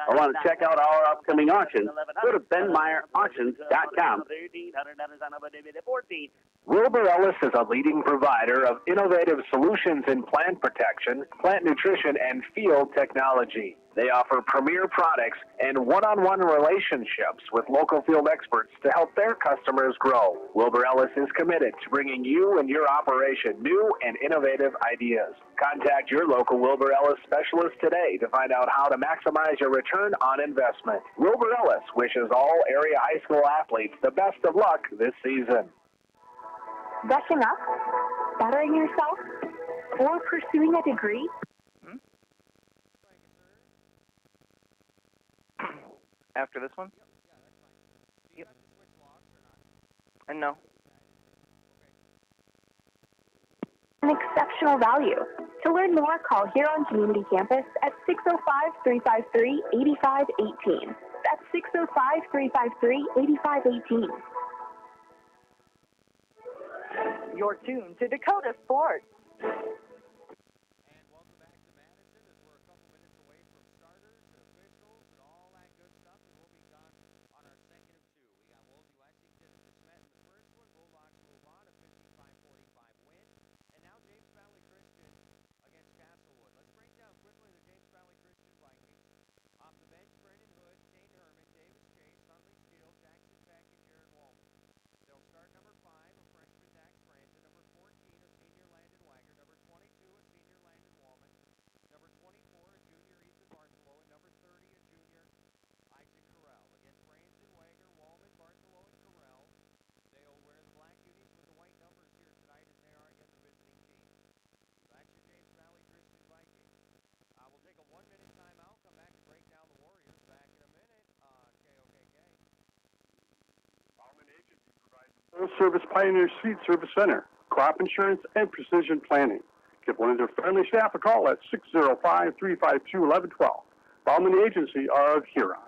or want to check out our upcoming auctions, go to benmeyerauctions.com. Wilbur Ellis is a leading provider of innovative solutions in plant protection, plant nutrition, and field technology. They offer premier products and one-on-one relationships with local field experts to help their customers grow. Wilbur Ellis is committed to bringing you and your operation new and innovative ideas. Contact your local Wilbur Ellis specialist today to find out how to maximize your return on investment. Wilbur Ellis wishes all area high school athletes the best of luck this season. Brushing up, bettering yourself, or pursuing a degree? After this one? Yep. And no. An exceptional value. To learn more, call Huron Community Campus at 605-353-8518. That's 605-353-8518. You're tuned to Dakota Sports. Service Pioneer Seed Service Center, crop insurance, and precision planting. Give one of their friendly staff a call at 605-352-1112. Bauman Agency of Huron.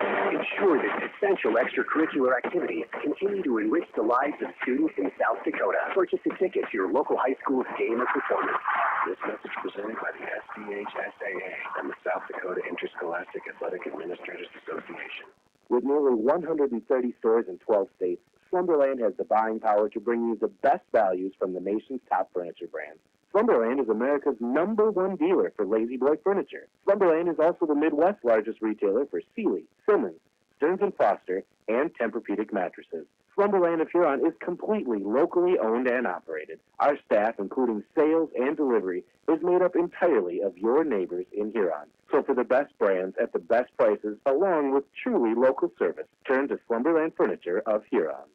Ensure that essential extracurricular activities continue to enrich the lives of students in South Dakota. Purchase a ticket to your local high school's game or performance. This message presented by the SDHSAA and the South Dakota Interscholastic Athletic Administrators Association. With nearly 130 stores in 12 states, Slumberland has the buying power to bring you the best values from the nation's top furniture brands. Slumberland is America's #1 dealer for Lazy Boy furniture. Slumberland is also the Midwest's largest retailer for Sealy, Simmons, Stearns & Foster, and Tempur-Pedic mattresses. Slumberland of Huron is completely locally owned and operated. Our staff, including sales and delivery, is made up entirely of your neighbors in Huron. So for the best brands at the best prices, along with truly local service, turn to Slumberland Furniture of Huron.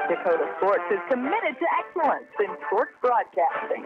Dakota Sports is committed to excellence in sports broadcasting.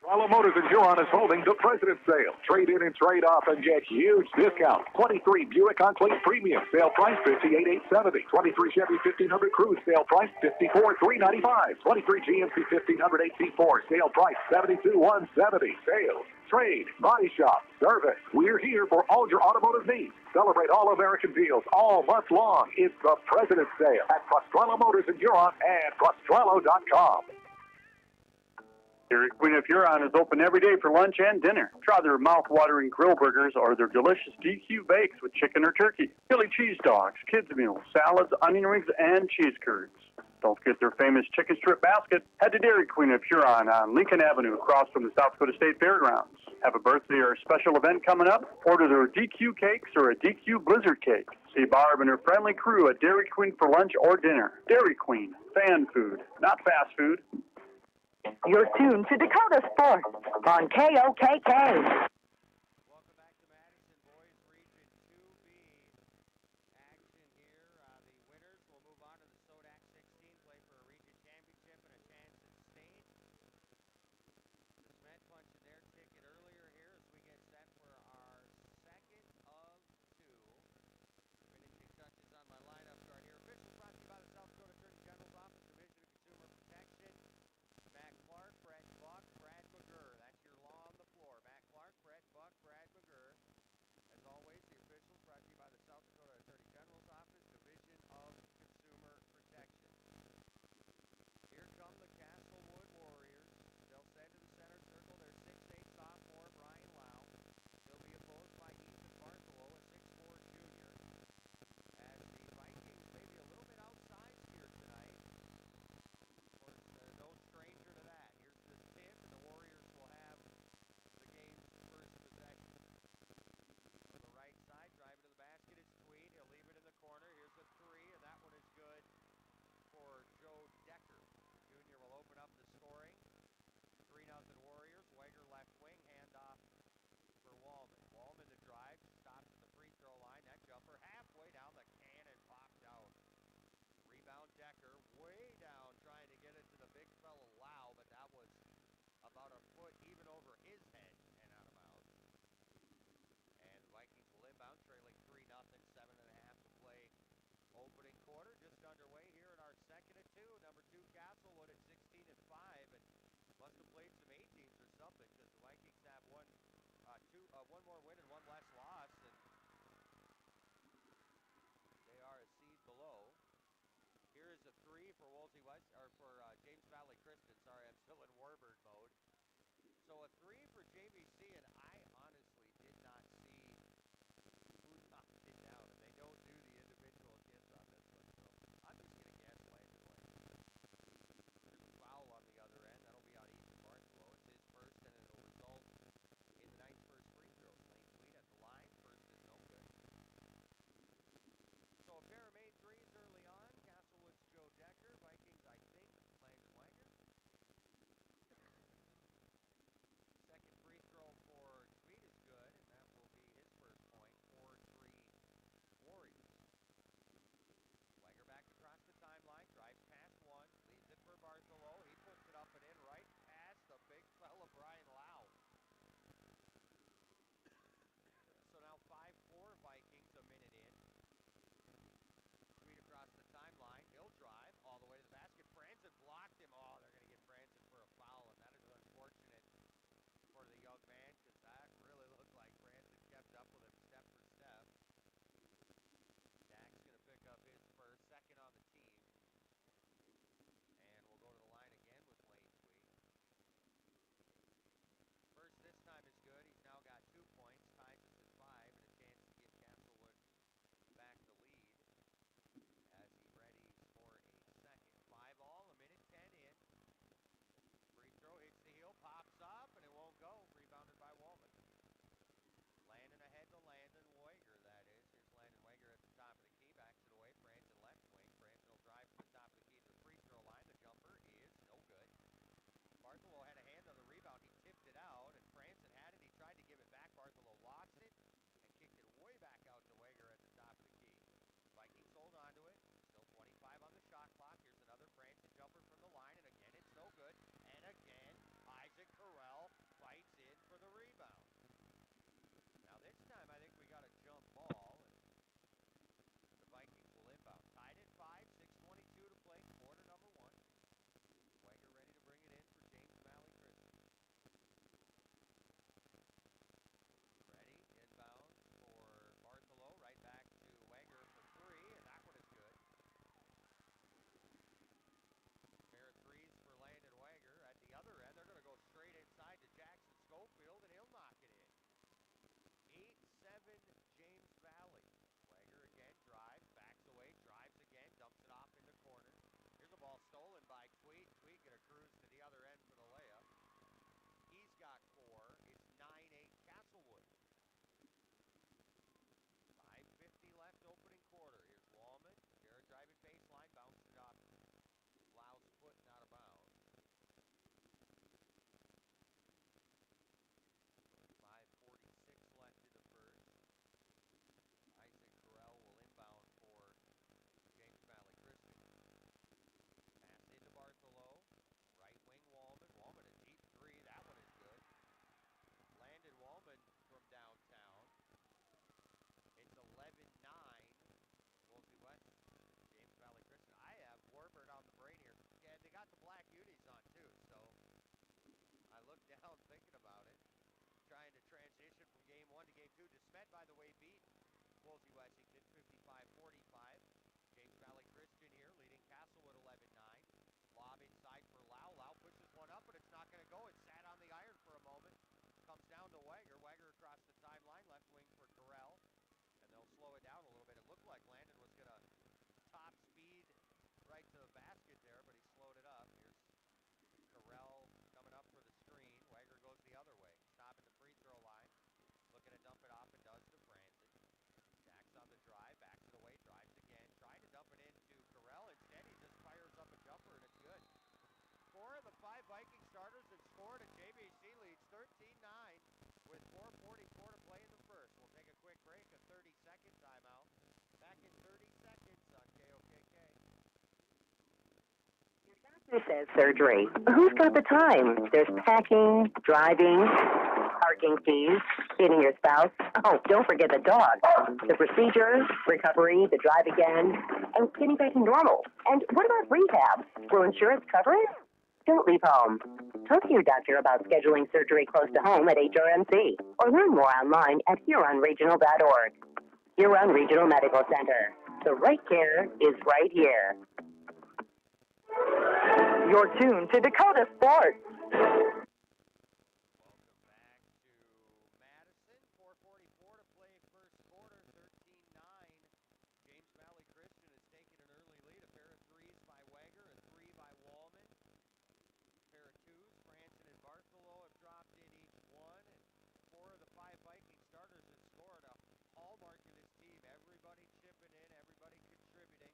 Rollo Motors in Huron is holding the President's Sale. Trade in and trade off and get huge discounts. 23 Buick Enclave Premium, sale price $58,870. 23 Chevy 1500 Cruze, sale price $54,395. 23 GMC 1500 AC4, sale price $72,170. Sales, trade, body shop, service. We're here for all your automotive needs. Celebrate all American deals all month long. It's the President's Sale at Prostrello Motors in Huron and Prostrello.com. Dairy Queen of Huron is open every day for lunch and dinner. Try their mouth-watering grill burgers or their delicious DQ bakes with chicken or turkey, Philly cheese dogs, kids meals, salads, onion rings, and cheese curds. Don't forget their famous chicken strip basket. Head to Dairy Queen of Huron on Lincoln Avenue across from the South Dakota State Fairgrounds. Have a birthday or a special event coming up? Order their DQ cakes or a DQ Blizzard cake. See Barb and her friendly crew at Dairy Queen for lunch or dinner. Dairy Queen, fan food, not fast food. You're tuned to Dakota Sports on KOKK. Welcome back to Madison, boys. Region 2B action here. The winners will move on to the Sodak 16, play for a region championship and a chance at state. The Smet punching their ticket earlier here as we get set for our second of two. Finishing touches on my lineup chart here. Officials brought to you by the South Dakota Attorney General's Office, Division of Consumer Protection. Matt Clark, Brett Buck, Brad McGurr. That's your law on the floor. Matt Clark, Brett Buck, Brad McGurr. As always, the officials brought to you by the South Dakota Attorney General's Office, Division of Consumer Protection. Here come the Castlewood Warriors. They'll send to the center circle their 6'8 sophomore, Brian Lau. He'll be opposed by Ethan Bartholow, a 6'4 junior. As the Vikings maybe a little bit outsized here tonight. Of course, no stranger to that. Here's the tip, and the Warriors will have the game's first possession. On the right side, driving to the basket is Tweed. He'll leave it in the corner. Here's a three, and that one is good for Joe Decker. Junior will open up the scoring. 3-0 Warriors. Weiger left wing, handoff for Wallman. Wallman the drive, stops at the free throw line. That jumper halfway down the cannon, popped out. Rebound Decker, way down, trying to get it to the big fellow Lau, but that was about a foot even over his head and out of bounds. And the Vikings will inbound, trailing 3-0, 7.5 to play. Opening quarter just underway here in our second of two. Number 2 Castlewood at 16-5, and must have played some A teams or something, because the Vikings have one more win and one less loss, and they are a seed below. Here is a three for Wolsey West, or for James Valley Kristen. Sorry, I'm still in Warbird mode. So a three for JVC, and I honestly did not see who knocked it down, and they don't do the individual kids on this one, so I'm just going to guess Landon Lane. There's a foul on the other end. That'll be on Ethan Bartholow. It's his first, and it'll result in the night's first free throw. Lane Tweed at the line. First is no good. So a pair of made threes early on. Castlewood's Joe Decker. Vikings, I think, Landon Wanger. Second free throw for Tweed is good, and that will be his first point. 4-3 Warriors. Wanger back across the timeline, drives past one, leaves it for Bartholow. He puts it up and in right past the big fella Brian Lau. So now 5-4 Vikings a minute in. Tweed across the timeline. He'll drive all the way to the basket. Franzen blocked him. Oh, they're going to get Franzen for a foul, and that is unfortunate for the young man, because that really looked like Franzen kept up with him step for step. Dak's going to pick up his first, second on the team. And we'll go to the line again with Lane Tweed. First this time is good. He's now got 2 points, ties us at 5, and a chance to give Castlewood back the lead as he readies for a second. 5-all, a minute 10 in. Free throw hits the heel, pops up, and it won't go. Rebounded by Wallman. Landon ahead to Landon Wager, that is. Here's Landon Wager at the top of the key, backs it away. Franzen left wing. Franzen will drive from the top of the key to the free throw line. The jumper is no good. Bartholow had a hand on the rebound. He tipped it out, and Franzen had it. He tried to give it back. Bartholow lost it and kicked it way back out to Wager at the top of the key. Vikings hold on to it. Still 25 on the shot clock. Here's another Franzen jumper from the line, and again it's no good. And again, Isaac Carell fights in for the rebound. Now this time I think we got a jump ball, and the Vikings will inbound. Tied at 5, 6:22 to play, quarter number 1. Wager ready to bring it in for James Valley 32. DeSmet, by the way, beat Woolsey Washington 55-45. James Valley Christian here leading Castlewood 11-9. Lob inside for Lau. Lau pushes one up, but it's not going to go. It sat on the iron for a moment. Comes down to Wager. Wager across the timeline, left wing for Carell. And they'll slow it down a little bit. It looked like Landon was going to top speed right to the basket there, but he slowed it up. Here's Carell coming up for the screen. Wager goes the other way. Stop at the free throw line. Looking to dump it off and does to Francis. Jacks on the drive, backs it away, drives again. Trying to dump it into Carell. Instead, he just fires up a jumper, and it's good. 4 of the 5 Viking starters have scored, and JBC leads 13-9 with 4:44 to play in the first. We'll take a quick break, a 30-second timeout. Back in 30 seconds on KOKK. Who says surgery? Who's got the time? There's packing, driving, parking fees, feeding your spouse. Oh, don't forget the dog. The procedure, recovery, the drive again, and getting back to normal. And what about rehab? Will insurance cover it? Don't leave home. Talk to your doctor about scheduling surgery close to home at HRMC, or learn more online at HuronRegional.org. Huron Regional Medical Center. The right care is right here. You're tuned to Dakota Sports. Welcome back to Madison. 4:44 to play first quarter, 13-9. James Valley Christian has taken an early lead. A pair of threes by Wager, a 3 by Wallman. A pair of twos, Franson and Bartholow have dropped in each one. And 4 of the 5 Viking starters have scored. A hallmark of this team. Everybody chipping in, everybody contributing.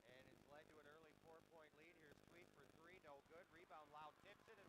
And it's led to an early 4-point lead. Here's Tweet for 3, no good. Rebound, Lau tips it, and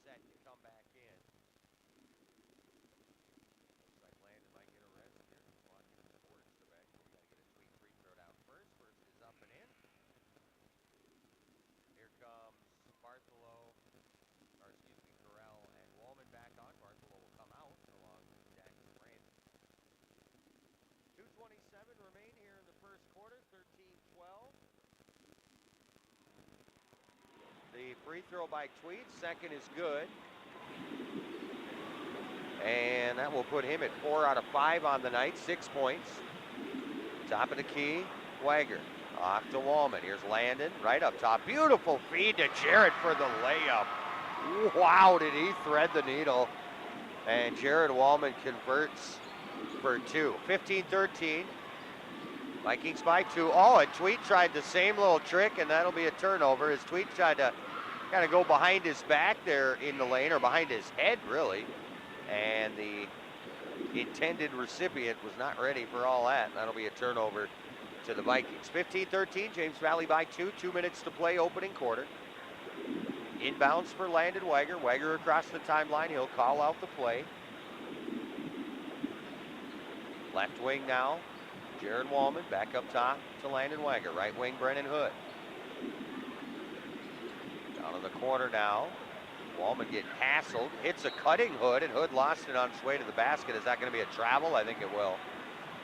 set to come back in. Looks like Landon might get a rest here. Watching towards the bench. We got to get a Tweet free throw down first. First is up and in. Here comes Bartholow, Corral and Wallman back on. Bartholow will come out along with Jackson Brand. 2:27 remain here in the first quarter. 13-12. The free throw by Tweet, second is good. And that will put him at 4 out of 5 on the night, 6 points. Top of the key, Wager. Off to Wallman. Here's Landon, right up top. Beautiful feed to Jarrett for the layup. Wow, did he thread the needle. And Jared Wallman converts for 2. 15-13. Vikings by 2. Oh, and Tweet tried the same little trick, and that'll be a turnover. As Tweet tried to kind of go behind his back there in the lane, or behind his head, really. And the intended recipient was not ready for all that. That'll be a turnover to the Vikings. 15-13, James Valley by 2. 2 minutes to play, opening quarter. Inbounds for Landon Wager. Wager across the timeline. He'll call out the play. Left wing now, Jared Wallman. Back up top to Landon Wager. Right wing, Brennan Hood. Down in the corner now. Wallman getting hassled. Hits a cutting Hood, and Hood lost it on its way to the basket. Is that going to be a travel? I think it will.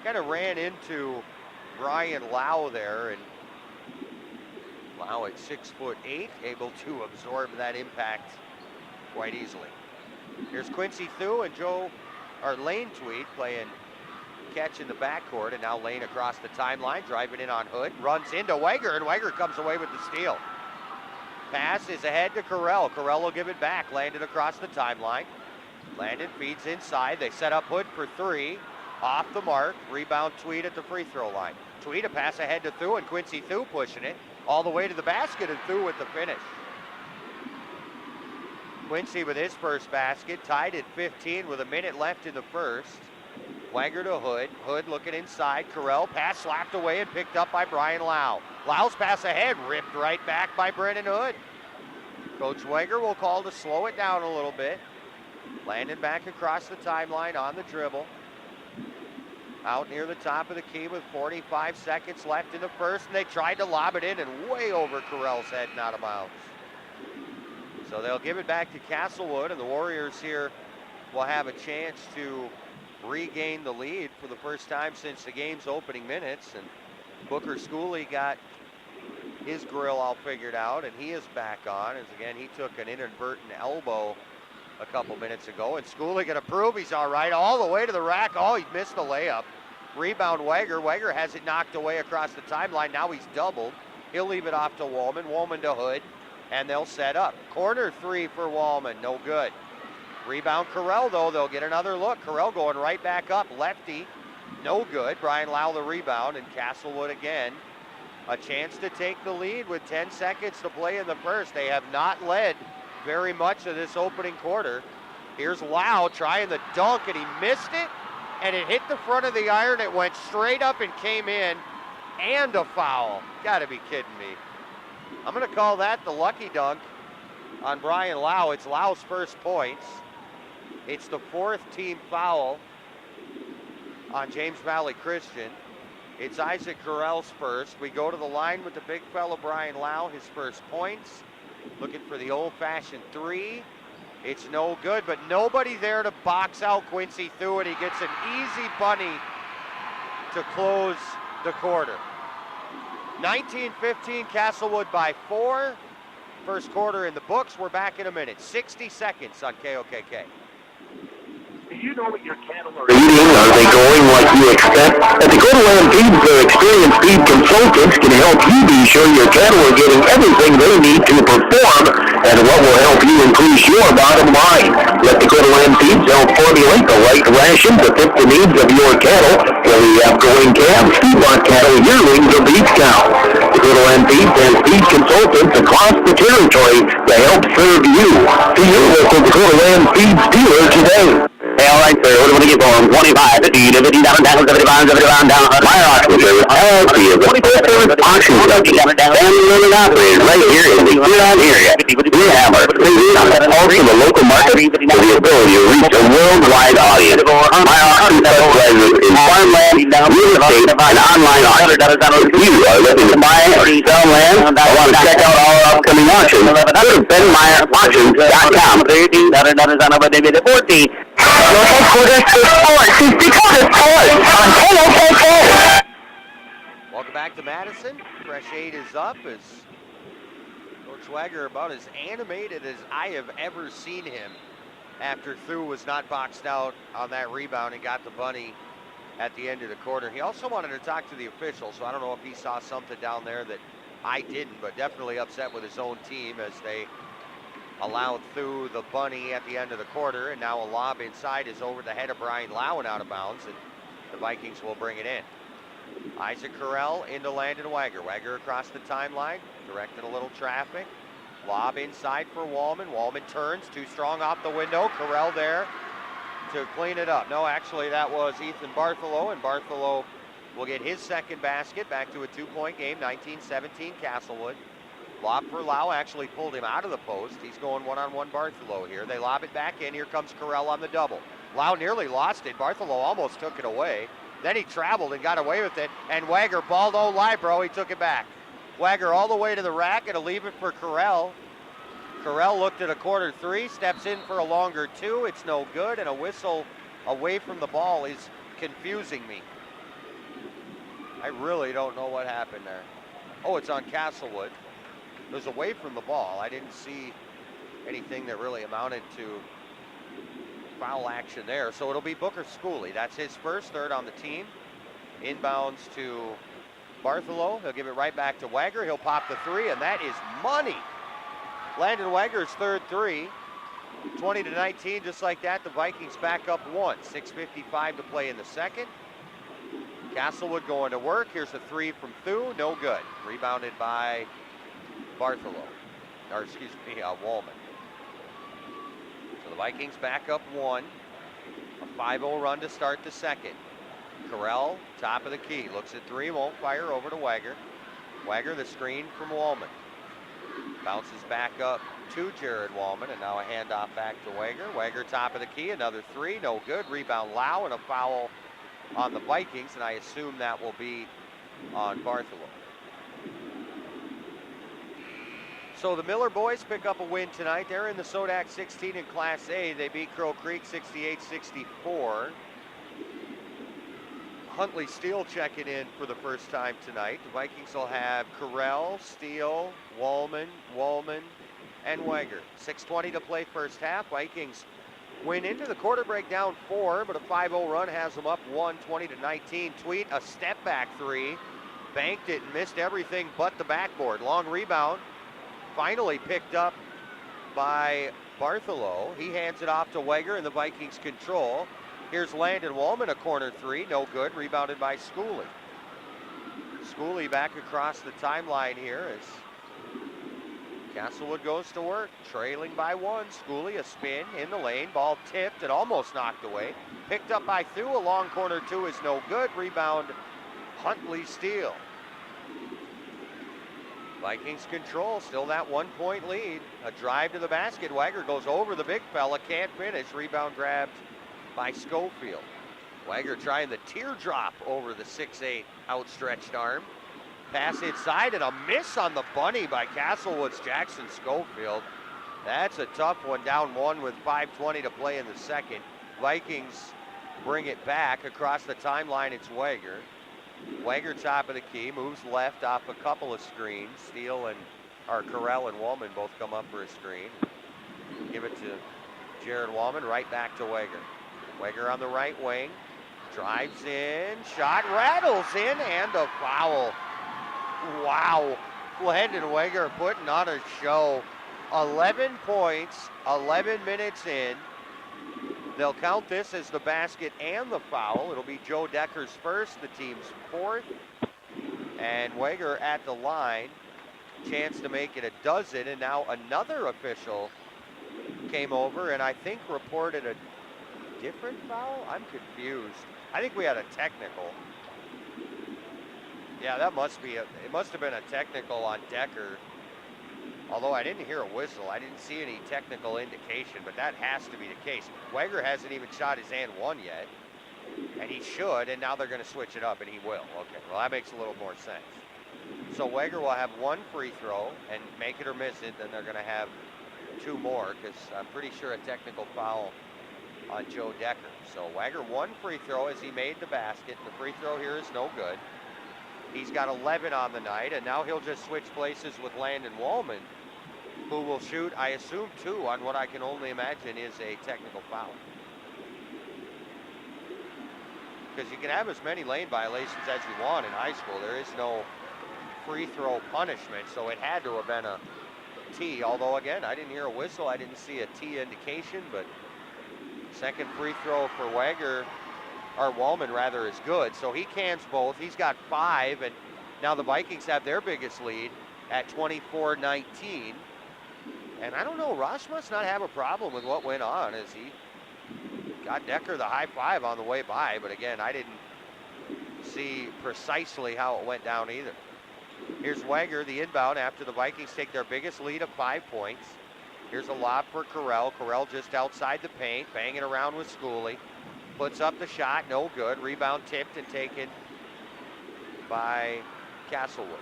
Kind of ran into Brian Lau there, and Lau at 6'8", able to absorb that impact quite easily. Here's Quincy Thu and Lane Tweed playing catch in the backcourt, and now Lane across the timeline, driving in on Hood, runs into Wager, and Wager comes away with the steal. Pass is ahead to Carell. Carell will give it back. Landon across the timeline. Landon feeds inside. They set up Hood for 3. Off the mark. Rebound Tweed at the free throw line. Tweed a pass ahead to Thu, and Quincy Thu pushing it all the way to the basket, and Thu with the finish. Quincy with his first basket, tied at 15 with a minute left in the first. Wager to Hood. Hood looking inside. Carell pass slapped away and picked up by Brian Lau. Lau's pass ahead, ripped right back by Brennan Hood. Coach Wager will call to slow it down a little bit. Landon back across the timeline on the dribble. Out near the top of the key with 45 seconds left in the first, and they tried to lob it in and way over Carell's head and out of bounds. So they'll give it back to Castlewood, and the Warriors here will have a chance to regain the lead for the first time since the game's opening minutes. And Booker Schooley got his grill all figured out, and he is back on, as again he took an inadvertent elbow a couple minutes ago, and Schooley gonna prove he's all right all the way to the rack. Oh, he missed the layup. Rebound Wager. Wager has it knocked away across the timeline. Now he's doubled. He'll leave it off to Wallman. Wallman to Hood, and they'll set up. Corner 3 for Wallman, no good. Rebound Carell though, they'll get another look. Carell going right back up, lefty, no good. Brian Lau the rebound, and Castlewood again. A chance to take the lead with 10 seconds to play in the first. They have not led very much of this opening quarter. Here's Lau trying the dunk, and he missed it, and it hit the front of the iron. It went straight up and came in, and a foul. Gotta be kidding me. I'm gonna call that the lucky dunk on Brian Lau. It's Lau's first points. It's the 4th team foul on James Valley Christian. It's Isaac Carell's first. We go to the line with the big fella Brian Lau, his first points. Looking for the old-fashioned 3. It's no good, but nobody there to box out Quincy Thu, and he gets an easy bunny to close the quarter. 19-15, Castlewood by 4. First quarter in the books. We're back in a minute. 60 seconds on KOKK. Do you know what your cattle are eating? Are they going like you expect? At Dakota Land Feeds, their experienced feed consultants can help you be sure your cattle are getting everything they need to perform, and what will help you increase your bottom line. Let Dakota Land Feeds help formulate the right ration to fit the needs of your cattle, whether you have growing calves, feedlot cattle, yearlings, or beef cows. Dakota Land Feeds has feed consultants across the territory to help serve you. See your local Dakota Land Feeds dealer today. Well, right, sir. What do we get for him? 25, 50, 50, down, 70 pounds, down. Meyer Auction Service, LLC is a 24 service auction company. Family-owned and operated right here in the Huron area. We have our fingers on the pulse of the local market with the ability to reach a worldwide audience. Meyer Auction specializes in farmland, real estate, and online auctions. If you are looking to buy or sell land or want to check out all our upcoming auctions, go to BenMeyerAuctions.com. Your headquarters for sports is Dakota Sports on KOKK. Welcome back to Madison. Fresh 8 is up as Coach Wager about as animated as I have ever seen him after Thu was not boxed out on that rebound and got the bunny at the end of the quarter. He also wanted to talk to the officials, so I don't know if he saw something down there that I didn't, but definitely upset with his own team as they allowed Thu the bunny at the end of the quarter, and now a lob inside is over the head of Brian Lau and out of bounds, and the Vikings will bring it in. Isaac Carell into Landon Wager. Wager across the timeline, directing a little traffic. Lob inside for Wallman. Wallman turns, too strong off the window. Carell there to clean it up. No, actually that was Ethan Bartholow, and Bartholow will get his second basket, back to a 2-point game, 19-17 Castlewood. Lob for Lau, actually pulled him out of the post. He's going one-on-one Bartholow here. They lob it back in. Here comes Carell on the double. Lau nearly lost it. Bartholow almost took it away. Then he traveled and got away with it. And Wager balled Libro. He took it back. Wager all the way to the rack and to leave it for Carell. Carell looked at a corner three, steps in for a longer two. It's no good, and a whistle away from the ball is confusing me. I really don't know what happened there. Oh, it's on Castlewood. It was away from the ball. I didn't see anything that really amounted to foul action there. So it'll be Booker Schooley. That's his first, third on the team. Inbounds to Bartholow. He'll give it right back to Wager. He'll pop the three, and that is money. Landon Wager's third three. 20-19, just like that. The Vikings back up one. 6:55 to play in the second. Castlewood going to work. Here's a three from Thu. No good. Rebounded by Bartholow. Or excuse me, Wallman. So the Vikings back up one. A 5-0 run to start the second. Carell, top of the key. Looks at three, won't fire, over to Wager. Wager, the screen from Wallman. Bounces back up to Jared Wallman, and now a handoff back to Wager. Wager, top of the key, another three, no good. Rebound Lau, and a foul on the Vikings, and I assume that will be on Bartholow. So the Miller boys pick up a win tonight. They're in the Sodak 16 in Class A. They beat Crow Creek 68-64. Huntley Steele checking in for the first time tonight. The Vikings will have Carell, Steele, Wallman, and Wager. 6:20 to play first half. Vikings win into the quarter break down 4, but a 5-0 run has them up 1, 20-19. Tweet, a step back three. Banked it and missed everything but the backboard. Long rebound. Finally picked up by Bartholow. He hands it off to Wager, and the Vikings control. Here's Landon Wallman, a corner three, no good, rebounded by Schooley. Schooley back across the timeline here as Castlewood goes to work, trailing by one. Schooley, a spin in the lane, ball tipped and almost knocked away. Picked up by Thu, a long corner two is no good, rebound Huntley Steele. Vikings control, still that 1-point lead. A drive to the basket, Wager goes over the big fella, can't finish, rebound grabbed by Schofield. Wager trying the teardrop over the 6'8" outstretched arm. Pass inside and a miss on the bunny by Castlewood's Jackson Schofield. That's a tough one, down one with 5:20 to play in the second. Vikings bring it back across the timeline. It's Wager. Wager top of the key, moves left off a couple of screens. Steele Carell and Wallman both come up for a screen. Give it to Jared Wallman, right back to Wager. Wager on the right wing, drives in, shot rattles in, and a foul. Wow, Landon Wager putting on a show. 11 points, 11 minutes in. They'll count this as the basket and the foul. It'll be Joe Decker's first, the team's fourth. And Wager at the line, chance to make it a dozen, and now another official came over and I think reported a different foul? I'm confused. I think we had a technical. Yeah, that must be it must have been a technical on Decker. Although I didn't hear a whistle. I didn't see any technical indication, but that has to be the case. Wager hasn't even shot his and one yet. And he should, and now they're going to switch it up, and he will. Okay, well, that makes a little more sense. So Wager will have one free throw, and make it or miss it, then they're going to have two more, because I'm pretty sure a technical foul on Joe Decker. So Wager one free throw as he made the basket. The free throw here is no good. He's got 11 on the night, and now he'll just switch places with Landon Wallman, who will shoot, I assume, 2 on what I can only imagine is a technical foul. Because you can have as many lane violations as you want in high school. There is no free throw punishment, so it had to have been a T. Although, again, I didn't hear a whistle. I didn't see a T indication, but second free throw for Wager, or Wallman rather, is good. So he cans both. He's got 5, and now the Vikings have their biggest lead at 24-19. And I don't know, Ross must not have a problem with what went on as he got Decker the high five on the way by. But again, I didn't see precisely how it went down either. Here's Wager, the inbound, after the Vikings take their biggest lead of 5 points. Here's a lob for Carell. Carell just outside the paint, banging around with Schooley. Puts up the shot, no good. Rebound tipped and taken by Castlewood.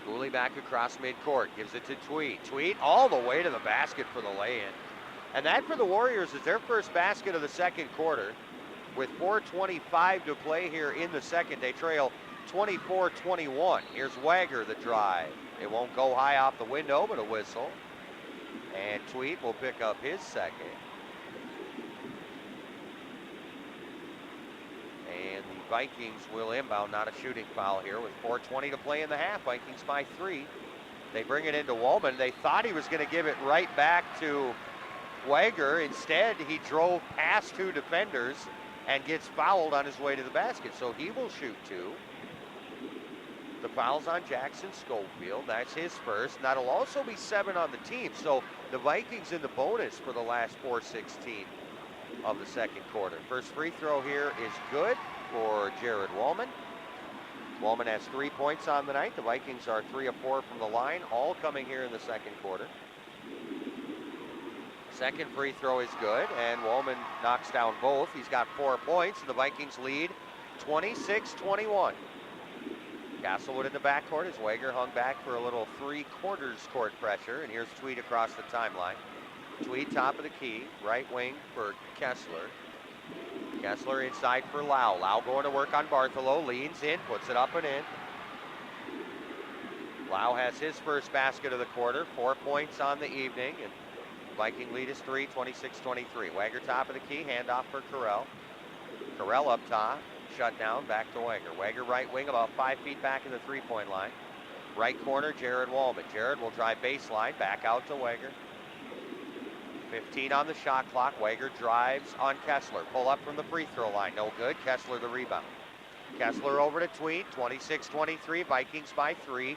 Schooley back across midcourt, gives it to Tweed. Tweed all the way to the basket for the lay-in. And that for the Warriors is their first basket of the second quarter. With 4:25 to play here in the second, they trail 24-21. Here's Wager, the drive. It won't go high off the window, but a whistle. And Tweed will pick up his second. And the Vikings will inbound, not a shooting foul here with 4:20 to play in the half. Vikings by 3. They bring it into Wallman. They thought he was going to give it right back to Wager. Instead, he drove past 2 defenders and gets fouled on his way to the basket. So he will shoot 2. The foul's on Jackson Schofield. That's his first. That'll also be 7 on the team. So the Vikings in the bonus for the last 4:16 of the second quarter. First free throw here is good for Jared Wallman. Wallman has 3 points on the night. The Vikings are 3 of 4 from the line, all coming here in the second quarter. Second free throw is good, and Wallman knocks down both. He's got 4 points, and the Vikings lead 26-21. Castlewood in the backcourt as Wager hung back for a little 3/4 court pressure, and here's Tweed across the timeline. Tweed top of the key, right wing for Kessler. Kessler inside for Lau. Lau going to work on Bartholow, leans in, puts it up and in. Lau has his first basket of the quarter, 4 points on the evening, and Viking lead is 3, 26-23. Wager top of the key, handoff for Carell. Carell up top, shut down, back to Wager. Wager right wing, about 5 feet back in the 3-point line. Right corner, Jared Wallman. Jared will drive baseline, back out to Wager. 15 on the shot clock. Wager drives on Kessler. Pull up from the free throw line. No good. Kessler the rebound. Kessler over to Tweed. 26-23. Vikings by 3.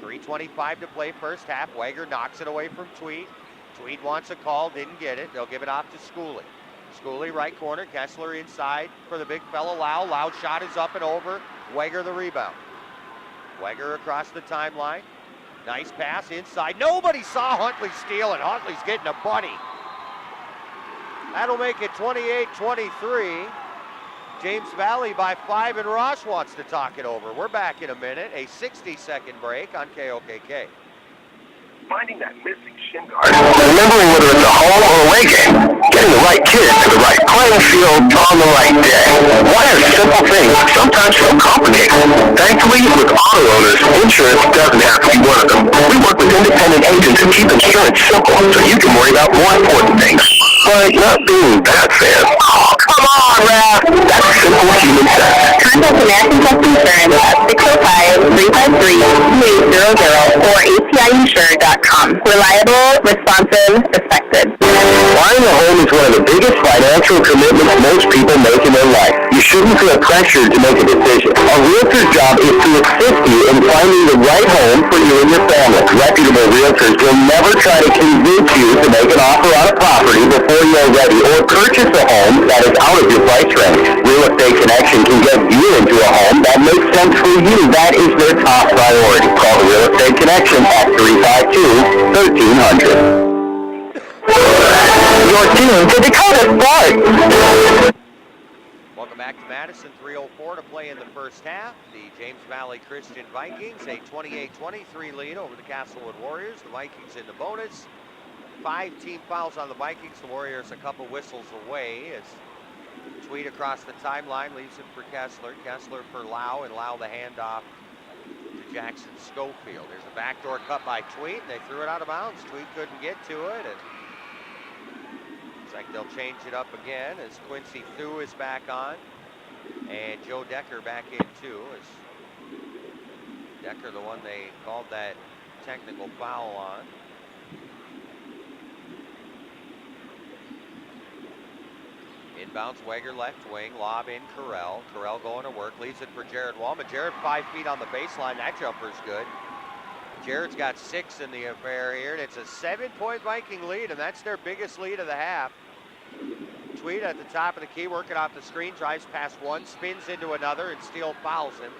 3:25 to play first half. Wager knocks it away from Tweed. Tweed wants a call. Didn't get it. They'll give it off to Schooley. Schooley right corner. Kessler inside for the big fella Lau. Lau shot is up and over. Wager the rebound. Wager across the timeline. Nice pass inside. Nobody saw Huntley steal, and Huntley's getting a bunny. That'll make it 28-23. James Valley by 5, and Ross wants to talk it over. We're back in a minute. A 60-second break on KOKK. Finding that missing shin guard. Remembering whether it's a home or away game. Getting the right kid to the right playing field on the right day. Why are simple things sometimes so complicated? Thankfully, with auto owners, insurance doesn't have to be one of them. We work with independent agents who keep insurance simple so you can worry about more important things. Like not being that fan. Oh, come on, Raph! That's simple human sense. Contact American Custom Insurance at 605-353-2800 or APIinsure.com. Reliable, responsive, respected. Buying a home is one of the biggest financial commitments most people make in their life. You shouldn't feel pressured to make a decision. A realtor's job is to assist you in finding the right home for you and your family. Reputable realtors will never try to convince you to make an offer on a property before you're ready or purchase a home that is out of your price range. Real Estate Connection can get you into a home that makes sense for you. That is their top priority. Call the Real Estate Connection at 352-1300. You're tuned to Dakota Sports. Welcome back to Madison. 3:04 to play in the first half. The James Valley Christian Vikings, a 28-23 lead over the Castlewood Warriors. The Vikings in the bonus. 5 team fouls on the Vikings. The Warriors a couple whistles away as Tweed across the timeline leaves it for Kessler. Kessler for Lau, and Lau the handoff to Jackson Schofield. There's a backdoor cut by Tweed. They threw it out of bounds. Tweed couldn't get to it, and looks like they'll change it up again as Quincy Thu is back on. And Joe Decker back in too. As Decker, the one they called that technical foul on. Inbounds, Wager left wing, lob in Carell. Carell going to work, leaves it for Jared Wallman. Jared 5 feet on the baseline, that jumper's good. Jared's got 6 in the affair here, and it's a 7-point Viking lead, and that's their biggest lead of the half. Tweed at the top of the key, working off the screen, drives past one, spins into another, and Steele fouls him.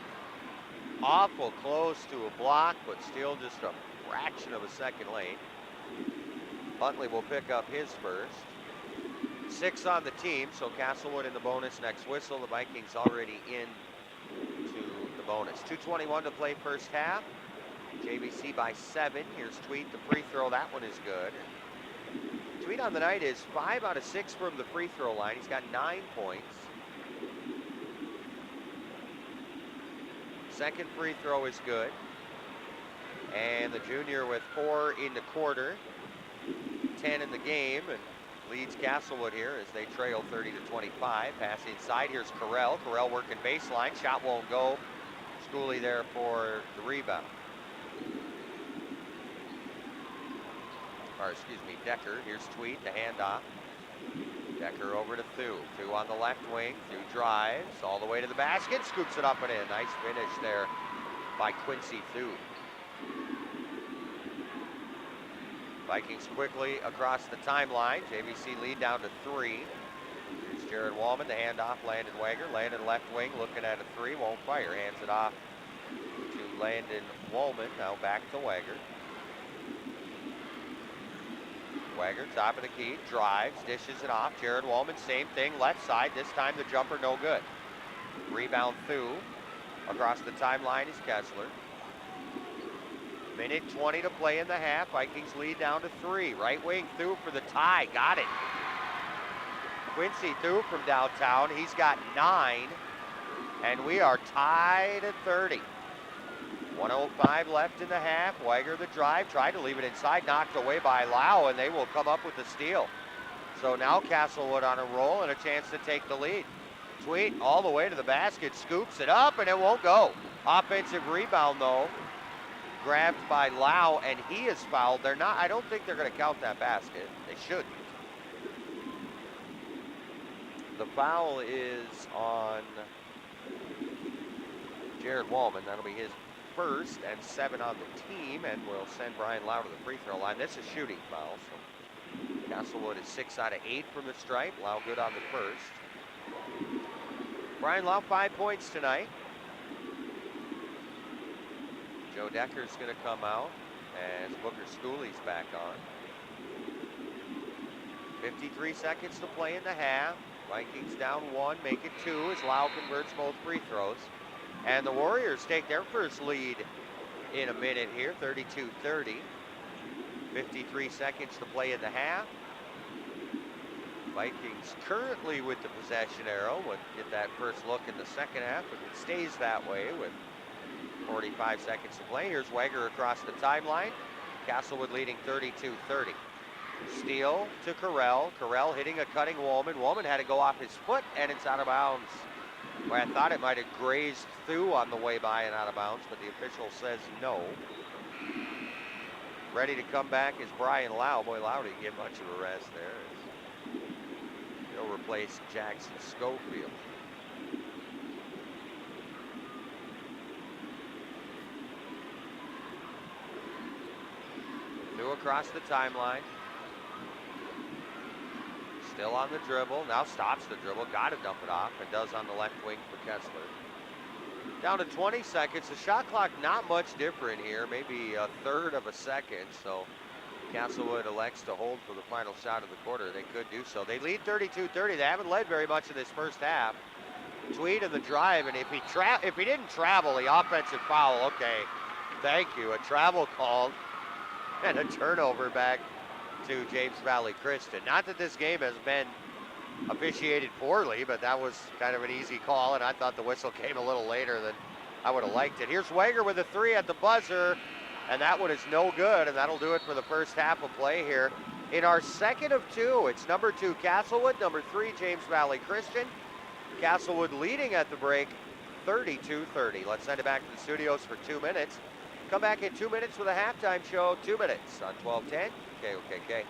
Awful close to a block, but still just a fraction of a second late. Huntley will pick up his first. 6 on the team, so Castlewood in the bonus next whistle. The Vikings already in to the bonus. 2:21 to play first half. JVC by 7. Here's Tweed, the free throw. That one is good. Tweed on the night is 5 out of 6 from the free throw line. He's got 9 points. Second free throw is good. And the junior with 4 in the quarter, 10 in the game, and leads Castlewood here as they trail 30-25. Pass inside, here's Carell. Carell working baseline, shot won't go. Schooley there for the rebound. Or excuse me, Decker. Here's Tweed, the handoff. Decker over to Thu. Thu on the left wing. Thu drives all the way to the basket, scoops it up and in. Nice finish there by Quincy Thu. Vikings quickly across the timeline. JVC lead down to 3. Here's Jared Wallman, the handoff, Landon Wager. Landon left wing, looking at a 3, won't fire. Hands it off to Landon Wallman. Now back to Wager. Wager, top of the key, drives, dishes it off. Jared Wallman, same thing, left side. This time the jumper no good. Rebound Thu. Across the timeline is Kessler. Minute 20 to play in the half. Vikings lead down to 3. Right wing Thu for the tie. Got it. Quincy Thu from downtown. He's got 9. And we are tied at 30. 1:05 left in the half. Wager the drive. Tried to leave it inside. Knocked away by Lau, and they will come up with the steal. So now Castlewood on a roll and a chance to take the lead. Tweed all the way to the basket. Scoops it up, and it won't go. Offensive rebound, though. Grabbed by Lau, and he is fouled. They're not, I don't think they're going to count that basket. They shouldn't. The foul is on Jared Wallman. That'll be his first and 7 on the team, and we'll send Brian Lau to the free throw line. This is shooting foul, so Castlewood is 6 out of 8 from the stripe. Lau good on the first. Brian Lau 5 points tonight. Joe Decker's going to come out as Booker Schooley's back on. 53 seconds to play in the half. Vikings down 1, make it 2 as Lau converts both free throws. And the Warriors take their first lead in a minute here, 32-30. 53 seconds to play in the half. Vikings currently with the possession arrow. We'll get that first look in the second half if it stays that way with 45 seconds to play. Here's Wager across the timeline. Castlewood leading 32-30. Steele to Carell. Carell hitting a cutting Wallman. Wallman had to go off his foot, and it's out of bounds. Well, I thought it might have grazed Thu on the way by and out of bounds, but the official says no. Ready to come back is Brian Lau. Boy, Lau didn't get much of a rest there. He'll replace Jackson Schofield. Drew across the timeline. Still on the dribble. Now stops the dribble. Got to dump it off. And does on the left wing for Kessler. Down to 20 seconds. The shot clock not much different here. Maybe a third of a second. So Castlewood elects to hold for the final shot of the quarter. They could do so. They lead 32-30. They haven't led very much in this first half. Tweed in the drive, and if he didn't travel, the offensive foul, okay, thank you. A travel called and a turnover back to James Valley Christian. Not that this game has been officiated poorly, but that was kind of an easy call, and I thought the whistle came a little later than I would have liked it. Here's Wager with a 3 at the buzzer, and that one is no good, and that'll do it for the first half of play here. In our second of 2, it's number 2 Castlewood, number 3 James Valley Christian. Castlewood leading at the break, 32-30. Let's send it back to the studios for 2 minutes. Come back in 2 minutes with a halftime show, 2 minutes on 1210 KOKK.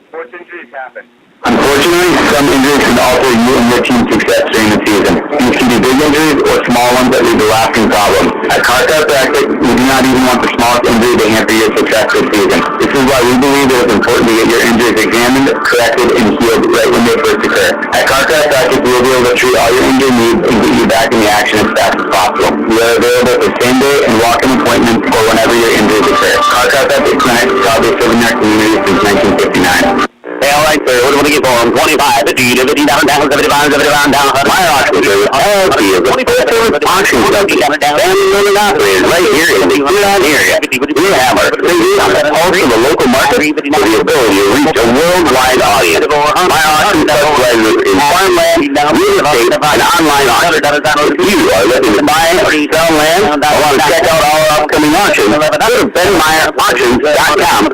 Sports injuries happen. Unfortunately, some injuries can alter you and your team's success during the season. These can be big injuries or small ones that lead to lasting problems. At Carcraft Practice, we do not even want the smallest injury to hamper your success this season. This is why we believe it is important to get your injuries examined, corrected, and healed right when they first occur. At Carcraft Practice, we will be able to treat all your injury needs and get you back in the action as fast as possible. We are available for same-day and walk-in appointments or whenever your injuries occur. Carcraft Practice Clinic, proudly serving our community since 1959. Hey, all right, sir. What do you get for them? 25, 50, 50, down, 75, 75, down. My auction service, LLC, is a 24-service auction company. Family-owned and operated right here in the Huron area. We have our city on the pulse of the local market with the ability to reach a worldwide audience. My auction specializes in farmland, real estate, and online auctions. If you are looking to buy or sell land or want to check out all our upcoming auctions, go to BenMeyerAuctions.com.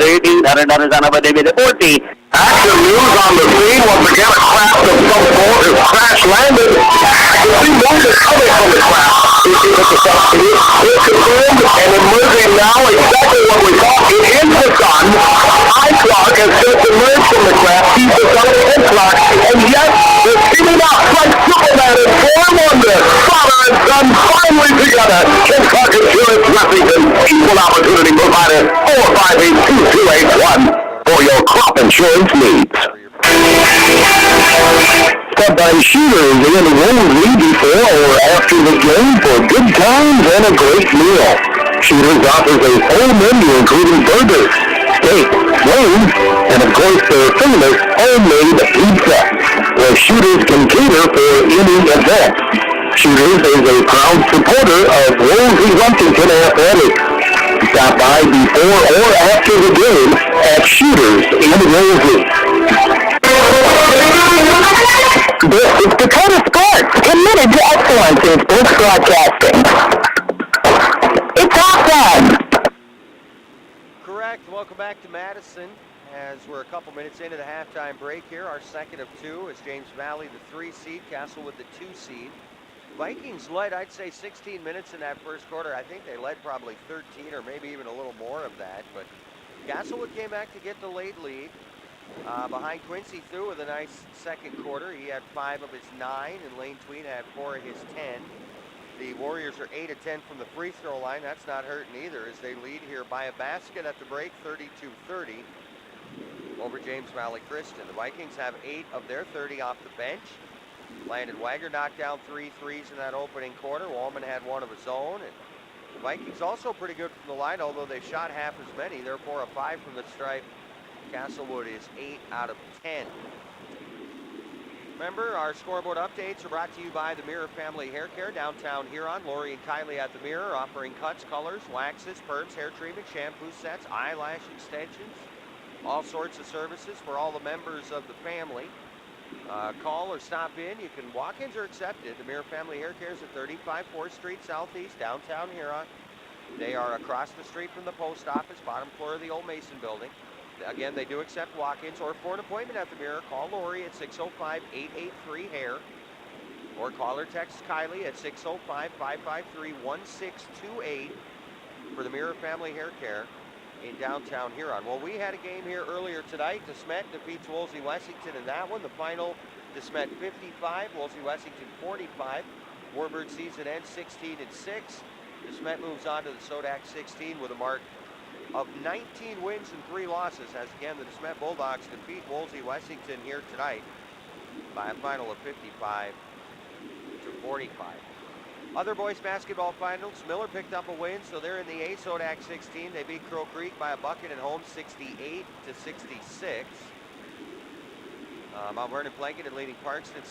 Action news on the scene. Once again, a craft of some sort has crash landed. I can see motion coming from the craft. It's confirmed and emerging now exactly what we thought. It is the sun. I-Clock has just emerged from the craft. He's the sun and clock. And yet, they're teaming up like Superman and Four Wonder. Father and son finally together. Kentucky Insurance Lexington, equal opportunity provider, 458-2281. For your crop insurance needs. Stop by Shooters in Wolseley before or after the game for good times and a great meal. Shooters offers a full menu including burgers, steak, wings, and of course their famous homemade pizza, where Shooters can cater for any event. Shooters is a proud supporter of Wolseley Lexington Athletics. Stop by before or after the game at Shooters in Wolseley. This is Dakota Sports, committed to excellence in sports broadcasting. It's halftime. Correct. Welcome back to Madison as we're a couple minutes into the halftime break here. Our second of 2 is James Valley, the 3 seed, Castlewood, the 2 seed. Vikings led, I'd say, 16 minutes in that first quarter. I think they led probably 13 or maybe even a little more of that. But Castlewood came back to get the late lead. Behind Quincy Thu with a nice second quarter. He had 5 of his 9, and Lane Tweed had 4 of his 10. The Warriors are 8 of 10 from the free throw line. That's not hurting either as they lead here by a basket at the break, 32-30 over James Valley Christian. The Vikings have 8 of their 30 off the bench. Landon Wagner knocked down 3 threes in that opening quarter. Wallman had 1 of his own. And the Vikings also pretty good from the line, although they shot half as many. They're 4 of 5 from the stripe. Castlewood is 8 out of 10. Remember, our scoreboard updates are brought to you by the Mirror Family Hair Care, downtown Huron. Lori and Kylie at the Mirror, offering cuts, colors, waxes, perms, hair treatment, shampoo sets, eyelash extensions, all sorts of services for all the members of the family. Call or stop in. You can walk-ins are accepted. The Mirror Family Hair Care is at 35 4th Street Southeast, downtown Huron. They are across the street from the post office, bottom floor of the old Mason building. Again, they do accept walk-ins, or for an appointment at the Mirror, call Lori at 605-883-HAIR, or call or text Kylie at 605-553-1628 for the Mirror Family Hair Care in downtown Huron. Well, we had a game here earlier tonight. DeSmet defeats Wolseley Lexington in that one. The final, DeSmet 55, Wolseley Lexington 45. Warbird season ends 16-6. DeSmet moves on to the Sodak 16 with a mark of 19 wins and 3 losses, as again the DeSmet Bulldogs defeat Wolsey Wessington here tonight by a final of 55 to 45. Other boys basketball finals, Miller picked up a win, so they're in the A. Sodak 16. They beat Crow Creek by a bucket at home, 68 to 66. Mount Vernon Blankenton leading Parkston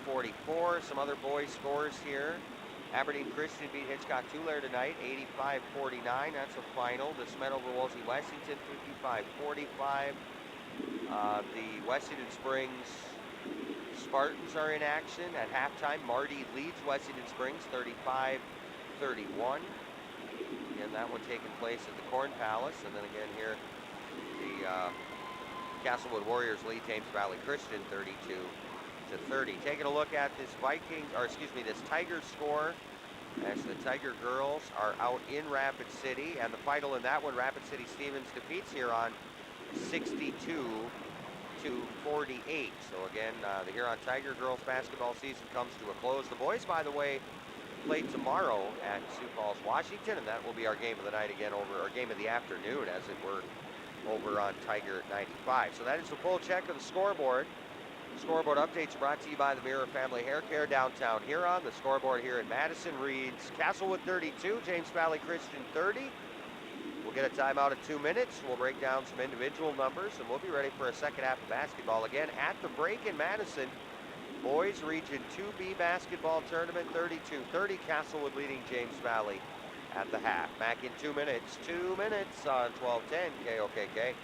62-44. Some other boys scores here. Aberdeen Christian beat Hitchcock Tulare tonight, 85-49. That's a final. The DeSmet over Wolsey Wessington, 55-45. The Wessington Springs Spartans are in action at halftime. Marty leads Wessington Springs, 35-31. Again, that one taking place at the Corn Palace. And then again here, the Castlewood Warriors lead Thames Valley Christian 32-30. Taking a look at this this Tigers score as the Tiger girls are out in Rapid City, and the final in that one, Rapid City Stevens defeats Huron 62-48. So again, the Huron Tiger girls basketball season comes to a close. The boys, by the way, play tomorrow at Sioux Falls, Washington, and that will be our game of the night again, or game of the afternoon, as it were, over on Tiger 95. So that is the full check of the scoreboard. Scoreboard updates brought to you by the Mirror Family Hair Care downtown Huron. The scoreboard here in Madison reads Castlewood 32, James Valley Christian 30. We'll get a timeout of 2 minutes. We'll break down some individual numbers, and we'll be ready for a second half of basketball. Again, at the break in Madison, boys Region 2B basketball tournament 32-30. Castlewood leading James Valley at the half. Back in 2 minutes. 2 minutes on 1210 KOKK.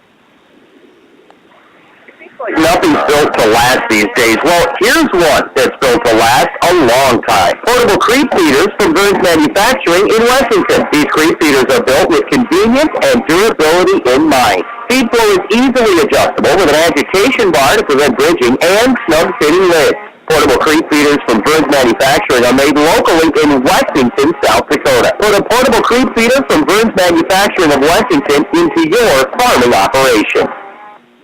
Nothing's built to last these days. Well, here's one that's built to last a long time. Portable creep feeders from Burns Manufacturing in Wessington. These creep feeders are built with convenience and durability in mind. Feed flow is easily adjustable with an agitation bar to prevent bridging and snug-fitting lids. Portable creep feeders from Burns Manufacturing are made locally in Wessington, South Dakota. Put a portable creep feeder from Burns Manufacturing of Wessington into your farming operation.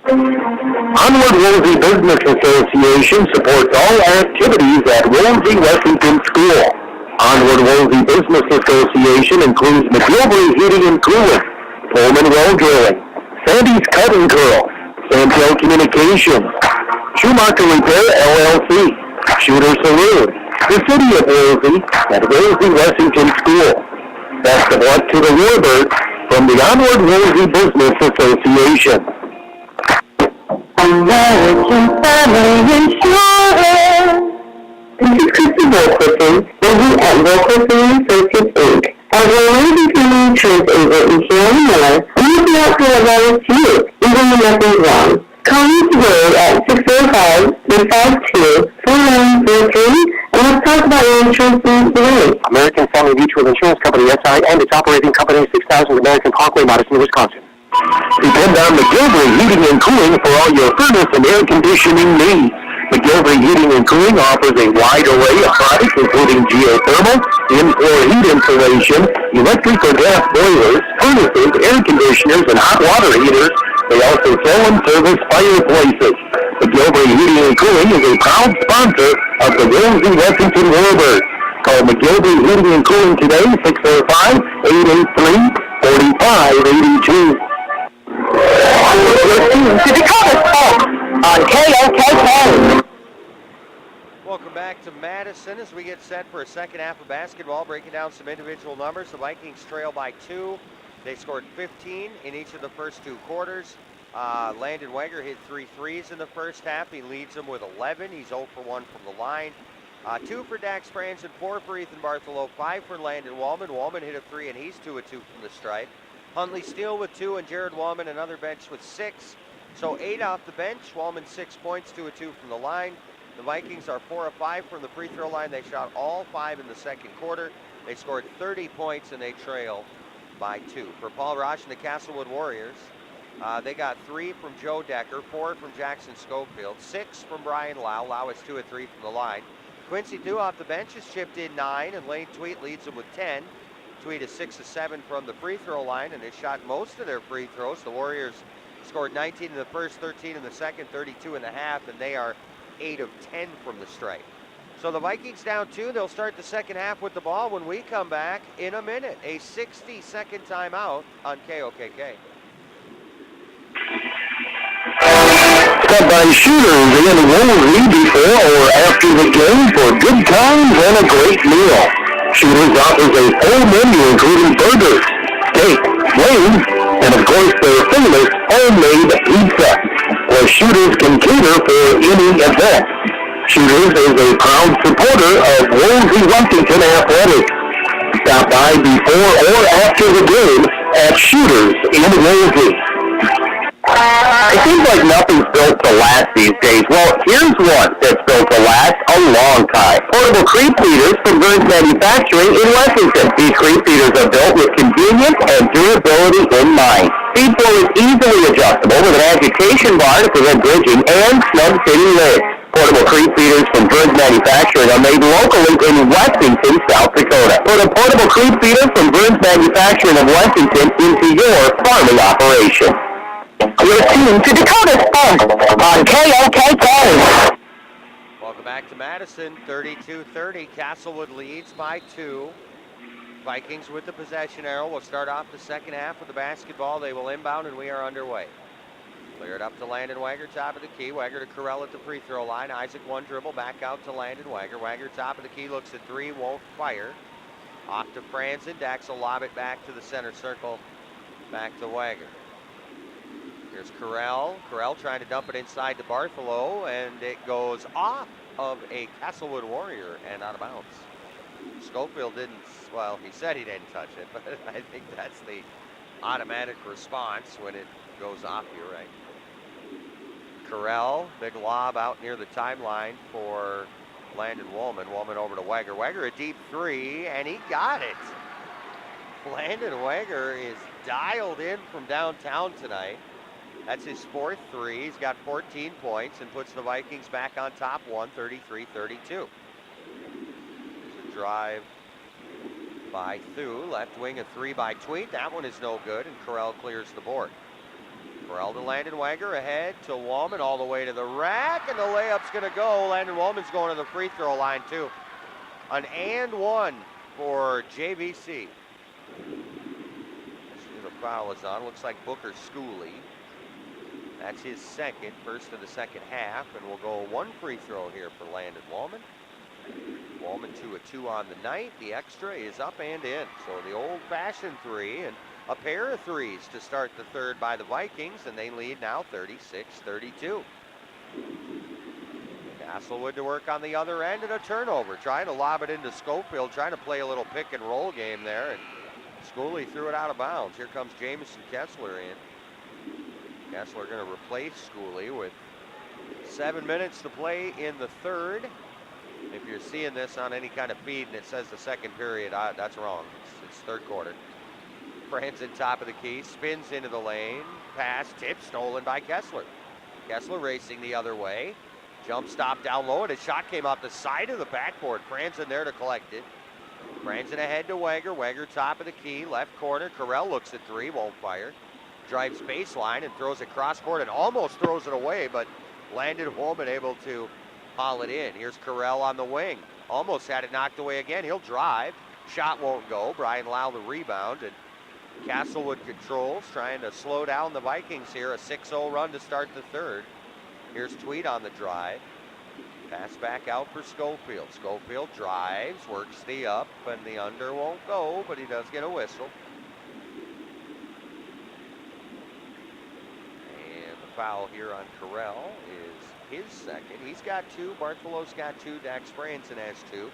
Onward Wolsey Business Association supports all activities at Wolsey Wessington School. Onward Wolsey Business Association includes McGilvery Heating and Cooling, Pullman Well Drilling, Sandy's Cut and Curl, Sandhill Communications, Schumacher Repair LLC, Shooter Saloon, the City of Wolsey, and Wolsey Wessington School. Best of luck to the Warbirds from the Onward Wolsey Business Association. American Family Insurance. This is Christy Wilkerson, working at Wilkerson Associates Inc. As a lady family insurance agent in Huron Miller, we will be out for a letter to you, even when nothing's wrong. Call me today at 605-352-4933, and let's talk about your insurance needs today. American Family Mutual Insurance Company, SI, and its operating company, 6000 American Parkway, Madison, Wisconsin. Depend on McGilvery Heating and Cooling for all your furnace and air conditioning needs. McGilvery Heating and Cooling offers a wide array of products including geothermal, in-floor heat insulation, electric or gas boilers, furnaces, air conditioners, and hot water heaters. They also sell and service fireplaces. McGilvery Heating and Cooling is a proud sponsor of the Wolsey Wessington Warbirds. Call McGilvery Heating and Cooling today, 605-883-4582. To the Columbus Talk on KOKK. Welcome back to Madison as we get set for a second half of basketball, breaking down some individual numbers. The Vikings trail by 2. They scored 15 in each of the first 2 quarters. Landon Weger hit 3 threes in the first half. He leads them with 11. He's 0 for 1 from the line. 2 for Dax Franzen, 4 for Ethan Bartholow, 5 for Landon Wallman. Wallman hit a 3, and he's 2 of 2 from the stripe. Huntley Steele with 2, and Jared Wallman another bench with 6. So 8 off the bench. Wallman 6 points, 2 of 2 from the line. The Vikings are 4 of 5 from the free throw line. They shot all 5 in the second quarter. They scored 30 points, and they trail by 2. For Paul Roche and the Castlewood Warriors, they got 3 from Joe Decker, 4 from Jackson Schofield, 6 from Brian Lau. Lau is 2 of 3 from the line. Quincy Dew off the bench has chipped in 9, and Lane Tweet leads them with 10. Tweet is 6 of 7 from the free throw line, and they shot most of their free throws. The Warriors scored 19 in the first, 13 in the second, 32 in the half, and they are 8 of 10 from the stripe. So the Vikings down 2. They'll start the second half with the ball when we come back in a minute. A 60-second timeout on KOKK. Cut by Shooters in Woolsey before or after the game for good times and a great meal. Shooters offers a full menu including burgers, steak, wings, and of course their famous homemade pizza, where Shooters can cater for any event. Shooters is a proud supporter of Woolsey Washington Athletics. Stop by before or after the game at Shooters in Woolsey. It seems like nothing's built to last these days. Well, here's one that's built to last a long time. Portable creep feeders from Burns Manufacturing in Lexington. These creep feeders are built with convenience and durability in mind. Feed flow is easily adjustable with an agitation bar to prevent bridging and snug-fitting lids. Portable creep feeders from Burns Manufacturing are made locally in Lexington, South Dakota. Put a portable creep feeder from Burns Manufacturing of Lexington into your farming operation. You're tuned to Dakota Sports on KOKK. Welcome back to Madison. 32-30. Castlewood leads by 2. Vikings with the possession arrow. We'll start off the second half with the basketball. They will inbound, and we are underway. Clear it up to Landon Wager, top of the key. Wager to Corell at the free throw line. Isaac one dribble, back out to Landon Wager. Wager top of the key, looks at 3, won't fire. Off to Franzen. Dax will lob it back to the center circle. Back to Wager. Here's Corell. Corell trying to dump it inside to Bartholow, and it goes off of a Castlewood Warrior and out of bounds. Schofield didn't, well, he said he didn't touch it, but I think that's the automatic response when it goes off you, right? Corell, big lob out near the timeline for Landon Woolman. Woolman over to Wager. Wager a deep 3, and he got it. Landon Wager is dialed in from downtown tonight. That's his 4th 3. He's got 14 points and puts the Vikings back on top 33-32. There's a drive by Thu. Left wing a 3 by Tweet. That one is no good, and Corell clears the board. Corell to Landon Wager, ahead to Woolman all the way to the rack, and the layup's going to go. Landon Woolman's going to the free throw line, too. An and 1 for JVC. The foul is on. Looks like Booker Schooley. That's his second, first of the second half, and we'll go 1 free throw here for Landon Woolman. Woolman to a 2 on the night. The extra is up and in. So the old-fashioned 3 and a pair of 3s to start the third by the Vikings, and they lead now 36-32. Castlewood to work on the other end and a turnover. Trying to lob it into Schofield, trying to play a little pick and roll game there, and Schooley threw it out of bounds. Here comes Jamison Kessler in. Kessler going to replace Schooley with 7 minutes to play in the third. If you're seeing this on any kind of feed and it says the second period, that's wrong. It's third quarter. Franzen top of the key, spins into the lane, pass, tip, stolen by Kessler. Kessler racing the other way. Jump stop down low, and his shot came off the side of the backboard. Franzen there to collect it. Franzen ahead to Wager. Wager top of the key, left corner. Corell looks at 3, won't fire. Drives baseline and throws it cross court and almost throws it away, but Landon Woolman able to haul it in. Here's Corell on the wing. Almost had it knocked away again. He'll drive. Shot won't go. Brian Lau the rebound, and Castlewood controls, trying to slow down the Vikings here. A 6-0 run to start the third. Here's Tweed on the drive. Pass back out for Schofield. Schofield drives, works the up, and the under won't go, but he does get a whistle. Foul here on Corell is his second. He's got 2. Bartholow's got 2. Dax Franzen has 2.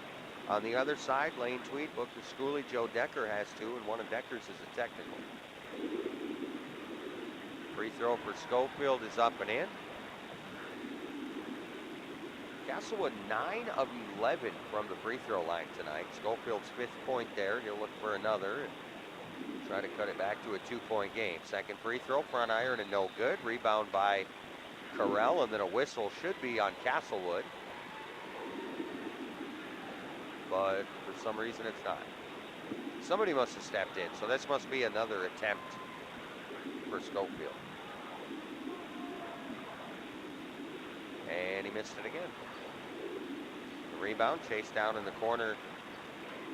On the other side, Lane Tweed, Booker Schooley, Joe Decker has 2, and one of Decker's is a technical. Free throw for Schofield is up and in. Castlewood 9 of 11 from the free throw line tonight. Schofield's 5th point there. He'll look for another and try to cut it back to a 2-point game. Second free throw, front iron, and no good. Rebound by Corell, and then a whistle should be on Castlewood. But for some reason it's not. Somebody must have stepped in, so this must be another attempt for Schofield. And he missed it again. Rebound chased down in the corner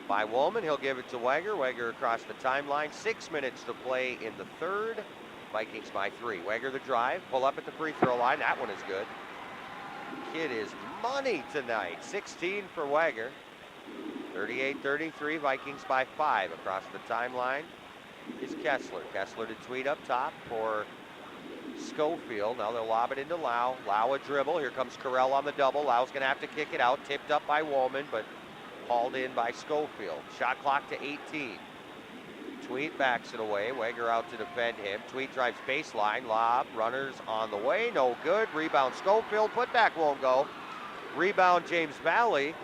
by Woolman. He'll give it to Wager. Wager across the timeline. 6 minutes to play in the third. Vikings by 3. Wager the drive. Pull up at the free throw line. That one is good. Kid is money tonight. 16 for Wager. 38-33. Vikings by 5. Across the timeline is Kessler. Kessler to Tweed up top for Schofield. Now they'll lob it into Lau. Lau a dribble. Here comes Carell on the double. Lau's going to have to kick it out. Tipped up by Woolman, but hauled in by Schofield. Shot clock to 18. Tweed backs it away. Wager out to defend him. Tweed drives baseline. Lob. Runners on the way. No good. Rebound Schofield. Putback won't go. Rebound James Valley.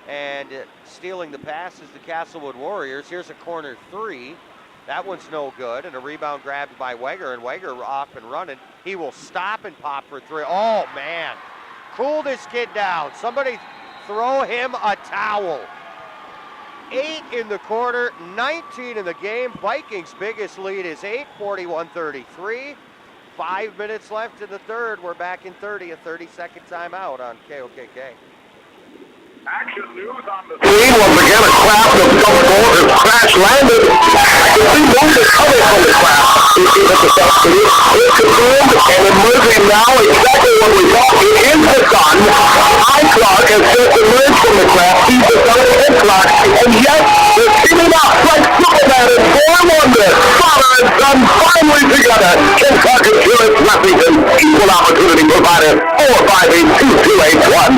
And stealing the pass is the Castlewood Warriors. Here's a corner 3. That one's no good. And a rebound grabbed by Wager. And Wager off and running. He will stop and pop for 3. Oh, man. Cool this kid down. Somebody throw him a towel. 8 in the quarter, 19 in the game. Vikings' biggest lead is 8, 41-33. 5 minutes left in the third. We're back in 30, a 30-second timeout on KOKK. Action news on the Tweed once again a craft of some sort has crash landed. I can see most is coming from the craft. It's confirmed and emerging now exactly what we thought. It is the sun. Clark has just emerged from the craft. He's the sun and Clark. And yes, they're teaming up like Superman and Boy Wonder. Father and son finally together. Kentuck Insurance Lexington, equal opportunity provider,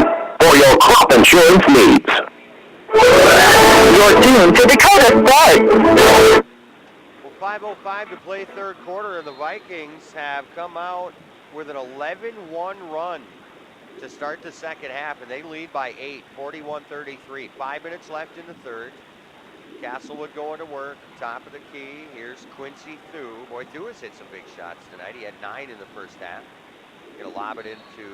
458-2281. For your crop insurance needs. You're tuned to Dakota Sports. Well, 5:05 to play third quarter, and the Vikings have come out with an 11-1 run to start the second half, and they lead by 8, 41-33. 5 minutes left in the third. Castlewood going to work, top of the key. Here's Quincy Thu. Boy, Thu has hit some big shots tonight. He had 9 in the first half. Going to lob it into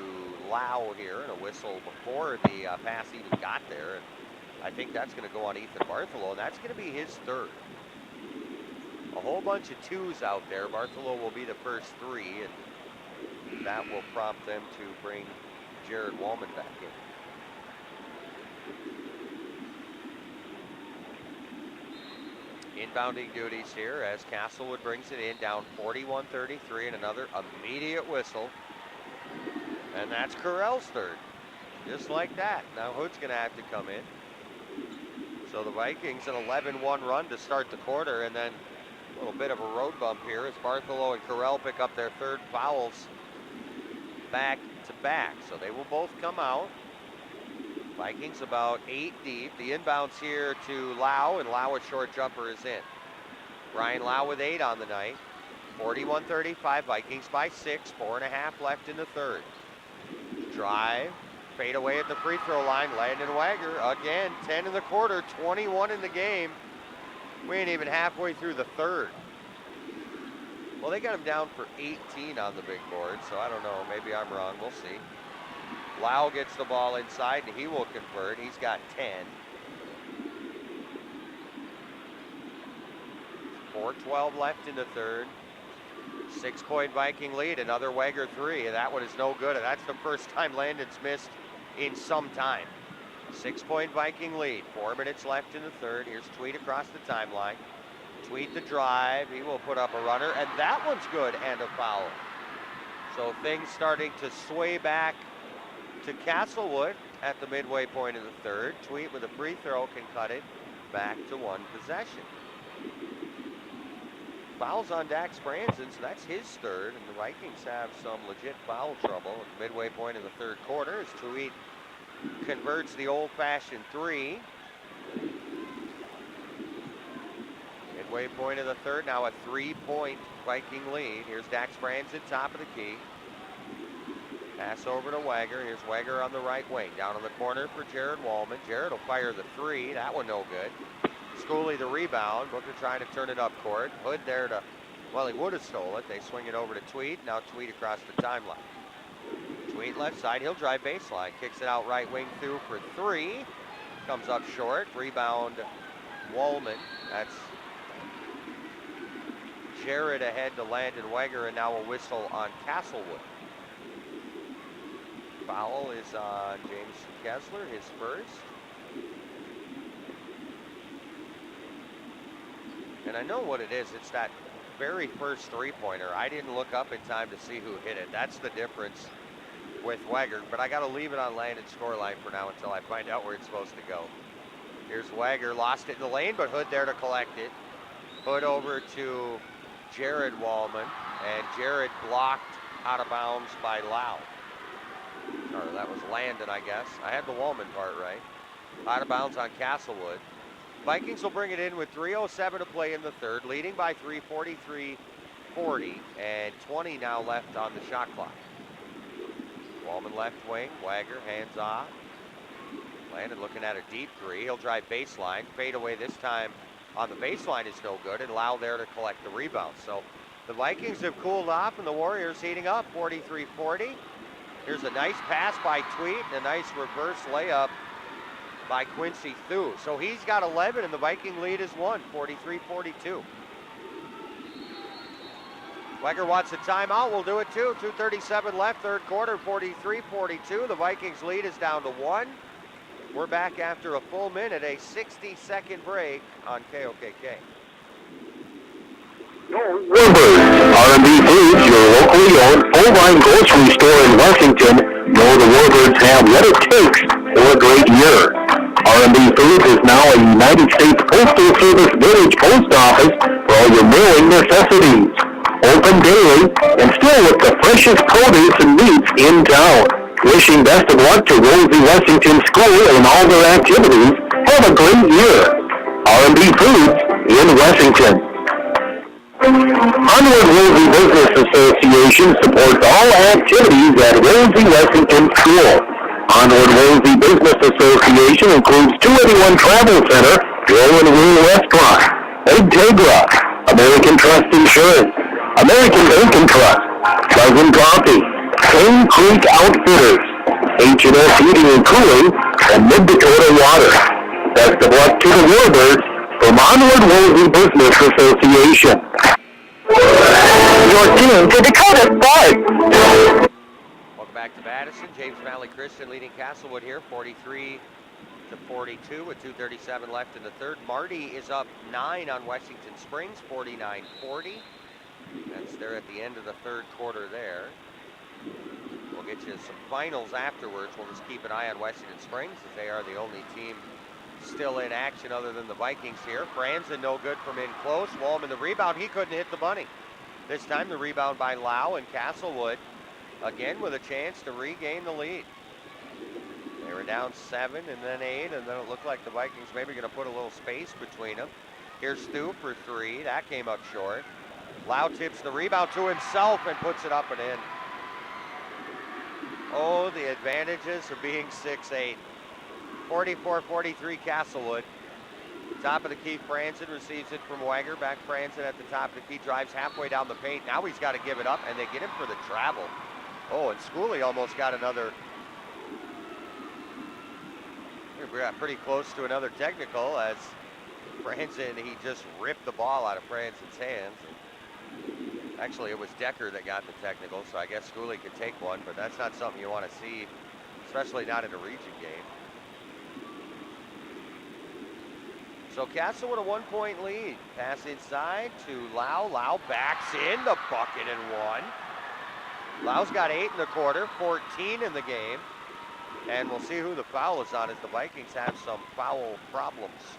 Lau here, and a whistle before the pass even got there. And I think that's going to go on Ethan Bartholow, and that's going to be his third. A whole bunch of 2s out there. Bartholow will be the first 3, and that will prompt them to bring Jared Woolman back in. Inbounding duties here as Castlewood brings it in, down 41-33, and another immediate whistle. And that's Carell's third, just like that. Now Hood's going to have to come in. So the Vikings an 11-1 run to start the quarter, and then a little bit of a road bump here as Bartholow and Carell pick up their third fouls back to back. So they will both come out. Vikings about 8 deep. The inbounds here to Lau, and Lau, a short jumper, is in. Brian Lau with 8 on the night. 41-35, Vikings by 6, 4.5 left in the third. Drive, fade away at the free throw line, Landon Wager again, 10 in the quarter, 21 in the game. We ain't even halfway through the third. Well, they got him down for 18 on the big board, so I don't know, maybe I'm wrong, we'll see. Lau gets the ball inside, and he will convert. He's got 10. 4:12 left in the third. 6-point Viking lead, another Wager 3, and that one is no good, and that's the first time Landon's missed in some time. 6-point Viking lead, 4 minutes left in the third. Here's Tweed across the timeline. Tweed the drive, he will put up a runner, and that one's good, and a foul. So things starting to sway back to Castlewood at the midway point of the third. Tweed with a free throw can cut it back to 1 possession. Fouls on Dax Branson, so that's his third, and the Vikings have some legit foul trouble at the midway point of the third quarter as Tweed converts the old-fashioned 3. Midway point of the third, now a 3-point Viking lead. Here's Dax Branson, top of the key. Pass over to Wager. Here's Wager on the right wing. Down in the corner for Jared Woolman. Jared will fire the 3. That one no good. Schooley the rebound. Booker trying to turn it up court. Hood there to, well, he would have stole it. They swing it over to Tweed. Now Tweed across the timeline. Tweed left side. He'll drive baseline. Kicks it out right wing through for 3. Comes up short. Rebound Woolman. That's Jared ahead to Landon Wager, and now a whistle on Castlewood. foul is on James Kessler, his first. And I know what it is. It's that very first three-pointer. I didn't look up in time to see who hit it. That's the difference with Wagger. But I got to leave it on Landon's scoreline for now until I find out where it's supposed to go. Here's Wagger. Lost it in the lane, but Hood there to collect it. Hood over to Jared Wallman. And Jared blocked out of bounds by Lau. Or that was Landon, I guess. I had the Wallman part right. Out of bounds on Castlewood. Vikings will bring it in with 3:07 to play in the third, leading by 3, 43-40, and 20 now left on the shot clock. Wallman left wing, Wagger hands off. Landon looking at a deep three. He'll drive baseline. Fade away this time on the baseline is no good, and Lau there to collect the rebound. So the Vikings have cooled off, and the Warriors heating up, 43-40. Here's a nice pass by Tweet, and a nice reverse layup by Quincy Thu. So he's got 11, and the Viking lead is 1, 43-42. Wagger wants a timeout. We'll do it too. 2:37 left, third quarter, 43-42. The Vikings lead is down to 1. We're back after a full minute, a 60-second break on KOKK. Warbirds, R&B Foods, your locally owned full-line grocery store in Washington, know the Warbirds have what it takes for a great year. R&B Foods is now a United States Postal Service Village Post Office for all your mailing necessities. Open daily and still with the freshest produce and meats in town. Wishing best of luck to Rosie Washington School and all their activities. Have a great year. R&B Foods in Washington. Onward Rosie Business Association supports all activities at Rosie Washington School. Onward Rosie Business Association includes 281 Travel Center, Grill and Wheel Restaurant, Integra, American Trust Insurance, American Bacon Trust, Cousin Coffee, Cane Creek Outfitters, H&S Heating and Cooling, and Mid-Dakota Water. Best of luck to the Warbirds from Onward Rosie Business Association. You're tuned to Dakota Sports. Welcome back to Madison. James Valley Christian leading Castlewood here, 43-42 with 2:37 left in the third. Marty is up 9 on Washington Springs, 49-40. They're at the end of the third quarter there. We'll get you some finals afterwards. We'll just keep an eye on Washington Springs as they are the only team still in action other than the Vikings here. Franzen no good from in close. Wallman the rebound. He couldn't hit the bunny. This time the rebound by Lau, and Castlewood again with a chance to regain the lead. They were down 7 and then 8, and then it looked like the Vikings maybe going to put a little space between them. Here's Stu for 3. That came up short. Lau tips the rebound to himself and puts it up and in. Oh, the advantages of being 6'8". 44-43 Castlewood. Top of the key, Franzen receives it from Wagger. Back Franzen at the top of the key, drives halfway down the paint. Now he's got to give it up, and they get him for the travel. Oh, and Schooley almost got another. We got pretty close to another technical as Franzen, he just ripped the ball out of Franzen's hands. Actually, it was Decker that got the technical, so I guess Schooley could take one, but that's not something you want to see, especially not in a region game. So Castlewood a 1-point lead. Pass inside to Lau. Lau backs in the bucket and 1. Lau's got 8 in the quarter, 14 in the game. And we'll see who the foul is on as the Vikings have some foul problems.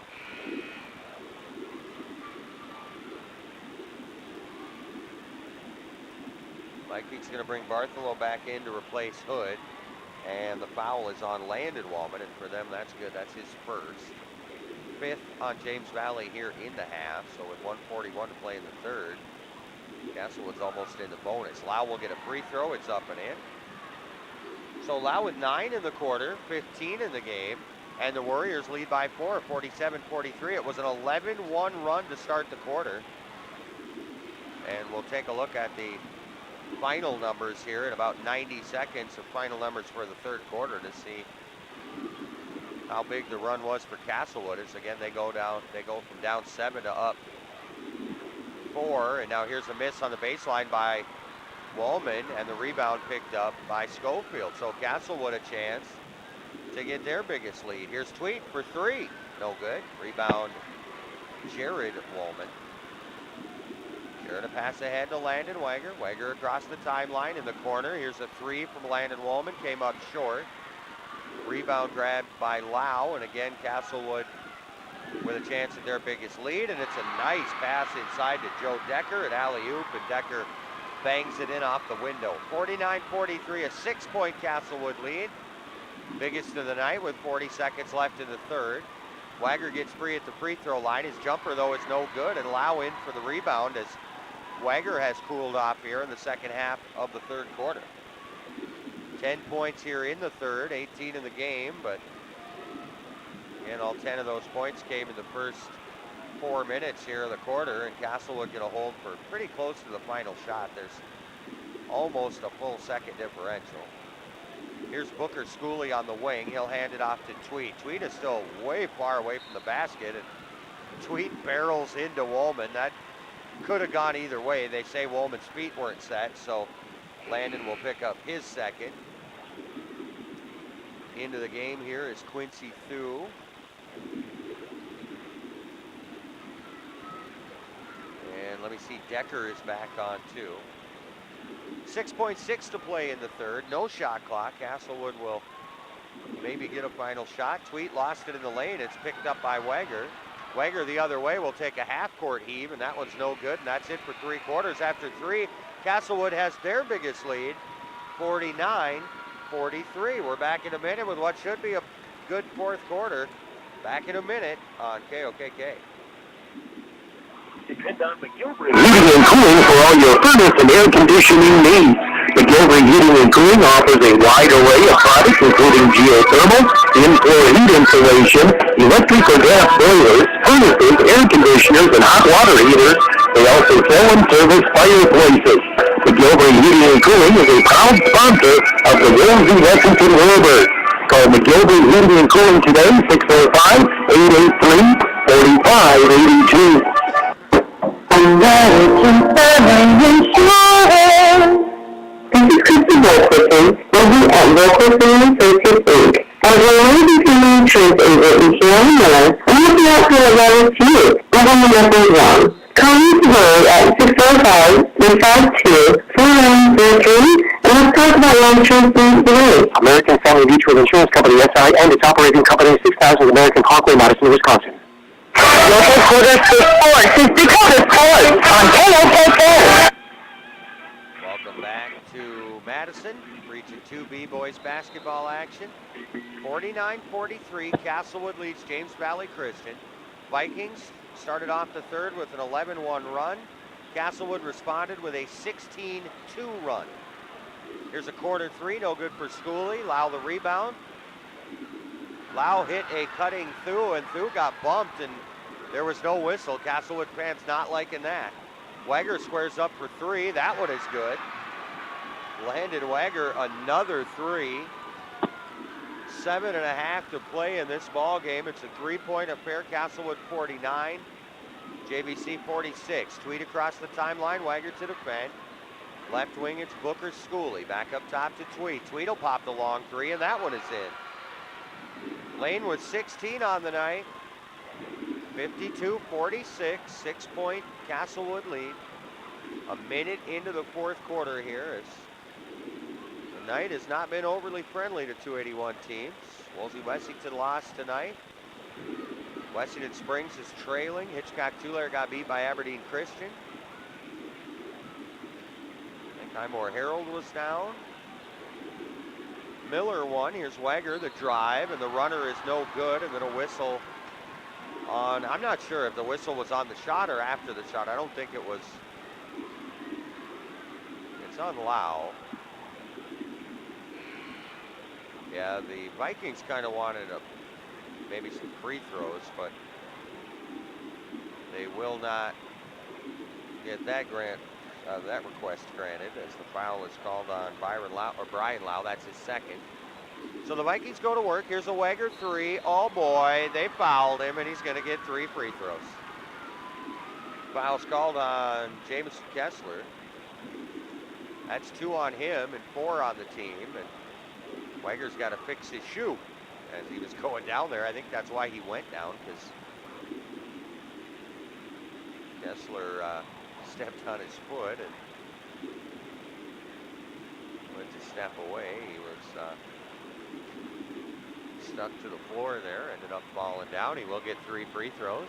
Vikings going to bring Bartholomew back in to replace Hood. And the foul is on Landon Wallman, and for them that's good. That's his first. 5th on James Valley here in the half, so with 1:41 to play in the third, Castlewood's almost in the bonus. Lau will get a free throw, it's up and in. So Lau with 9 in the quarter, 15 in the game, and the Warriors lead by 4, 47-43. It was an 11-1 run to start the quarter. And we'll take a look at the final numbers here in about 90 seconds of final numbers for the third quarter to see how big the run was for Castlewood. As again, they go from down 7 to up 4, and now here's a miss on the baseline by Woolman, and the rebound picked up by Schofield. So Castlewood a chance to get their biggest lead. Here's Tweet for three. No good. Rebound, Jared Woolman. Jared a pass ahead to Landon Wager. Wager across the timeline in the corner. Here's a three from Landon Woolman. Came up short. Rebound grabbed by Lau, and again Castlewood with a chance at their biggest lead, and it's a nice pass inside to Joe Decker at alley-oop, and Decker bangs it in off the window. 49-43, a 6-point Castlewood lead. Biggest of the night with 40 seconds left in the third. Wager gets free at the free throw line. His jumper, though, is no good, and Lau in for the rebound as Wager has cooled off here in the second half of the third quarter. 10 points here in the third, 18 in the game, but again, all 10 of those points came in the first 4 minutes here of the quarter, and Castlewood going to hold for pretty close to the final shot. There's almost a full second differential. Here's Booker Schooley on the wing. He'll hand it off to Tweet. Tweet is still way far away from the basket, and Tweet barrels into Woolman. That could have gone either way. They say Woolman's feet weren't set, so Landon will pick up his second. Into the game here is Quincy Thu. And let me see, Decker is back on too. 6.6 to play in the third. No shot clock. Castlewood will maybe get a final shot. Tweet lost it in the lane. It's picked up by Wager. Wager the other way will take a half-court heave, and that one's no good, and that's it for three quarters. After three, Castlewood has their biggest lead, 49-43. We're back in a minute with what should be a good fourth quarter. Back in a minute on KOKK. Depend on McGilvery. Heating and cooling for all your furnace and air conditioning needs. McGilvery Heating and Cooling offers a wide array of products including geothermal, in-floor heat insulation, electric or gas boilers, furnaces, air conditioners, and hot water heaters. They also sell and service fireplaces. McGilvery Heating and Cooling is a proud sponsor of the Rosie Lexington Whirlbirds. Call McGilvery Heating and Cooling today, 645-883-4582. American Family Insurance. This is Christy Wilkerson, Rosie at Local Family Associates Inc. As a Rosie Family Insurance agent in Seattle, Miller, we will be out for a letter to you, even when nothing's wrong. Call me today at 645-352-4933, and let's talk about your insurance needs today. American Family Mutual Insurance Company, SI, and its operating company, 6000 American Parkway, Madison, Wisconsin. Local quarters for sports is Dakota Sports on KOKK. Welcome back to Madison. Region 2B boys basketball action. 49-43, Castlewood leads James Valley Christian. Vikings started off the third with an 11-1 run. Castlewood responded with a 16-2 run. Here's a quarter three, no good for Schooley. Lau the rebound. Lau hit a cutting Thu, and Thu got bumped, and there was no whistle. Castlewood fans not liking that. Wager squares up for three. That one is good. Landon Wager another three. 7.5 to play in this ball game. It's a three-point affair. Castlewood 49, JVC 46. Tweet across the timeline. Wager to defend. Left wing, it's Booker Schooley. Back up top to Tweet. Tweet will pop the long three, and that one is in. Lane with 16 on the night. 52-46, 6-point Castlewood lead. A minute into the fourth quarter here as the night has not been overly friendly to 281 teams. Wolsey Wessington lost tonight. Wessington Springs is trailing. Hitchcock-Tulare got beat by Aberdeen Christian. I think Highmore Herald was down. Miller won. Here's Wager, the drive, and the runner is no good, and then a whistle on, I'm not sure if the whistle was on the shot or after the shot. I don't think it was. It's on Lau. Yeah, the Vikings kind of wanted maybe some free throws, but they will not get that that request granted as the foul is called on Brian Lau. That's his second. So the Vikings go to work. Here's a Wager three. Oh boy, they fouled him, and he's going to get 3 free throws. Foul's called on Jamison Kessler. That's 2 on him and 4 on the team. And Wager's got to fix his shoe as he was going down there. I think that's why he went down, because Kessler stepped on his foot and went to step away. He was stuck to the floor there, ended up falling down. He will get 3 free throws.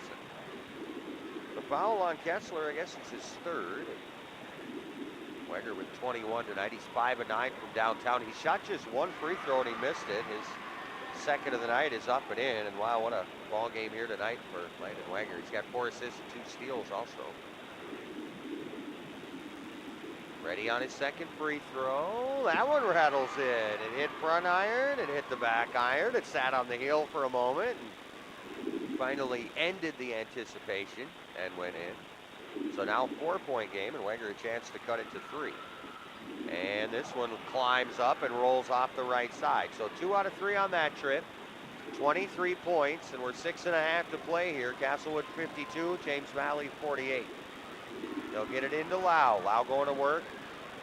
The foul on Kessler, I guess it's his 3rd. Wager with 21 tonight. He's 5 of 9 from downtown. He shot just 1 free throw and he missed it. His 2nd of the night is up and in. And wow, what a ball game here tonight for Landon Wager. He's got 4 assists and 2 steals also. Ready on his 2nd free throw. That one rattles in. It hit front iron. It hit the back iron. It sat on the heel for a moment and finally ended the anticipation and went in. So now 4-point game, and Wager a chance to cut it to 3. And this one climbs up and rolls off the right side. So 2 out of 3 on that trip. 23 points, and we're 6.5 to play here. Castlewood 52, James Valley 48. They'll get it into Lau. Lau going to work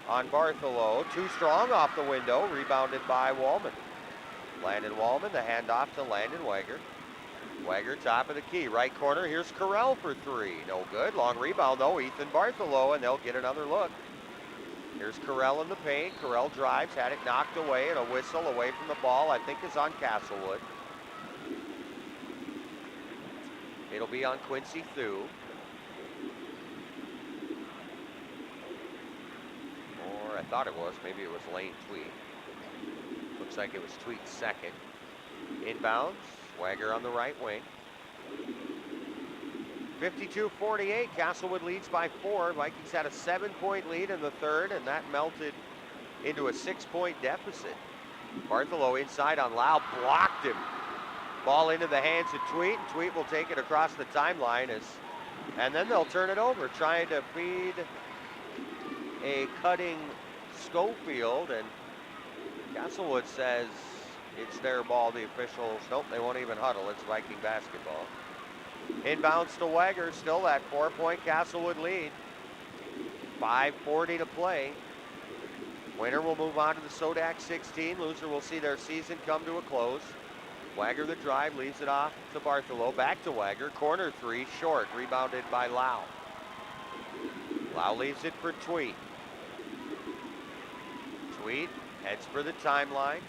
on Bartholow. Too strong off the window, rebounded by Wallman. Landon Wallman, the handoff to Landon Wager. Wager top of the key, right corner. Here's Carell for 3. No good. Long rebound though. Ethan Bartholow, and they'll get another look. Here's Carell in the paint. Carell drives, had it knocked away, and a whistle away from the ball, I think, is on Castlewood. It'll be on Quincy Thu. Or I thought it was. Maybe it was Lane Tweet. Looks like it was Tweet's 2nd. Inbounds. Wager on the right wing. 52-48, Castlewood leads by 4. Vikings had a 7-point lead in the 3rd, and that melted into a 6-point deficit. Bartholow inside on Lau, blocked him. Ball into the hands of Tweet, and Tweet will take it across the timeline, and then they'll turn it over, trying to feed a cutting Schofield, and Castlewood says it's their ball. The officials, nope, they won't even huddle. It's Viking basketball. Inbounds to Wager, still that 4-point Castlewood lead. 5:40 to play. Winner will move on to the Sodak 16. Loser will see their season come to a close. Wager the drive, leaves it off to Bartholow. Back to Wager, corner 3, short, rebounded by Lau. Lau leaves it for Tweet. Tweet heads for the timeline.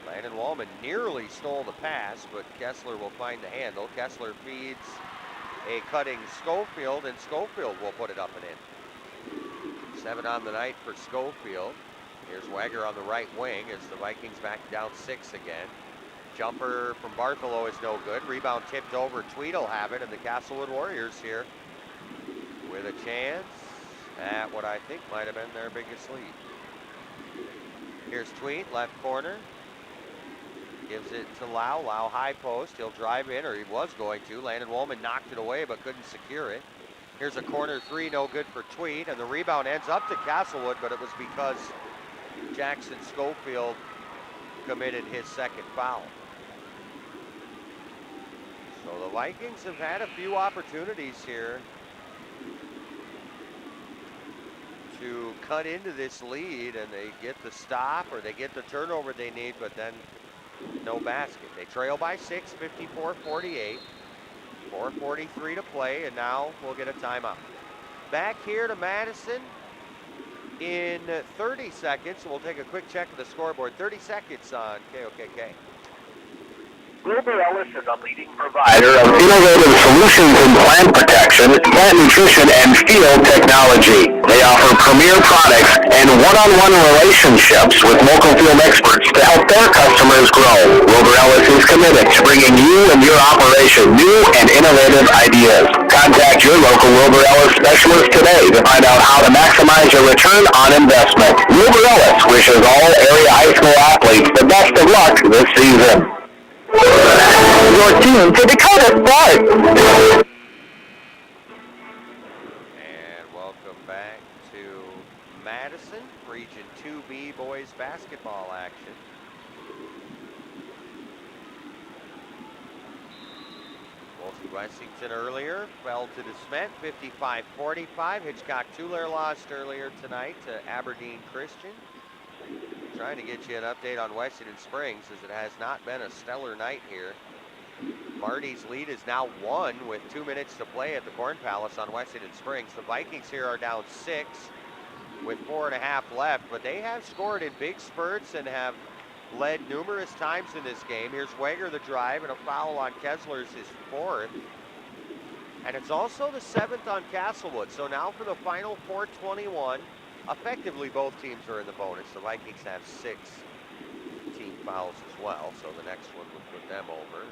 Landon Wallman nearly stole the pass, but Kessler will find the handle. Kessler feeds a cutting Schofield, and Schofield will put it up and in. 7 on the night for Schofield. Here's Wager on the right wing as the Vikings back down 6 again. Jumper from Bartholow is no good. Rebound tipped over. Tweet will have it, and the Castlewood Warriors here with a chance at what I think might have been their biggest lead. Here's Tweet, left corner. Gives it to Lau. Lau high post. He'll drive in, or he was going to. Landon Wallman knocked it away but couldn't secure it. Here's a corner 3, no good for Tweet, and the rebound ends up to Castlewood, but it was because Jackson Schofield committed his 2nd foul. So the Vikings have had a few opportunities here to cut into this lead, and they get the stop or they get the turnover they need, but then no basket. They trail by 6, 54-48. 4:43 to play, and now we'll get a timeout. Back here to Madison in 30 seconds. We'll take a quick check of the scoreboard. 30 seconds on KOKK. Wilbur Ellis is a leading provider of innovative solutions in plant protection, plant nutrition, and field technology. They offer premier products and one-on-one relationships with local field experts to help their customers grow. Wilbur Ellis is committed to bringing you and your operation new and innovative ideas. Contact your local Wilbur Ellis specialist today to find out how to maximize your return on investment. Wilbur Ellis wishes all area high school athletes the best of luck this season. You're tuned to Dakota Sports. And welcome back to Madison, Region 2B boys basketball action. Both Wessington earlier fell to the cement, 55-45. Hitchcock-Tulare lost earlier tonight to Aberdeen Christian. Trying to get you an update on Washington Springs, as it has not been a stellar night here. Marty's lead is now 1 with 2 minutes to play at the Corn Palace on Washington Springs. The Vikings here are down 6 with 4.5 left, but they have scored in big spurts and have led numerous times in this game. Here's Wager the drive, and a foul on Kessler's his 4th. And it's also the 7th on Castlewood. So now for the final 4:21, effectively both teams are in the bonus. The Vikings have 6 team fouls as well, so the next one would put them over.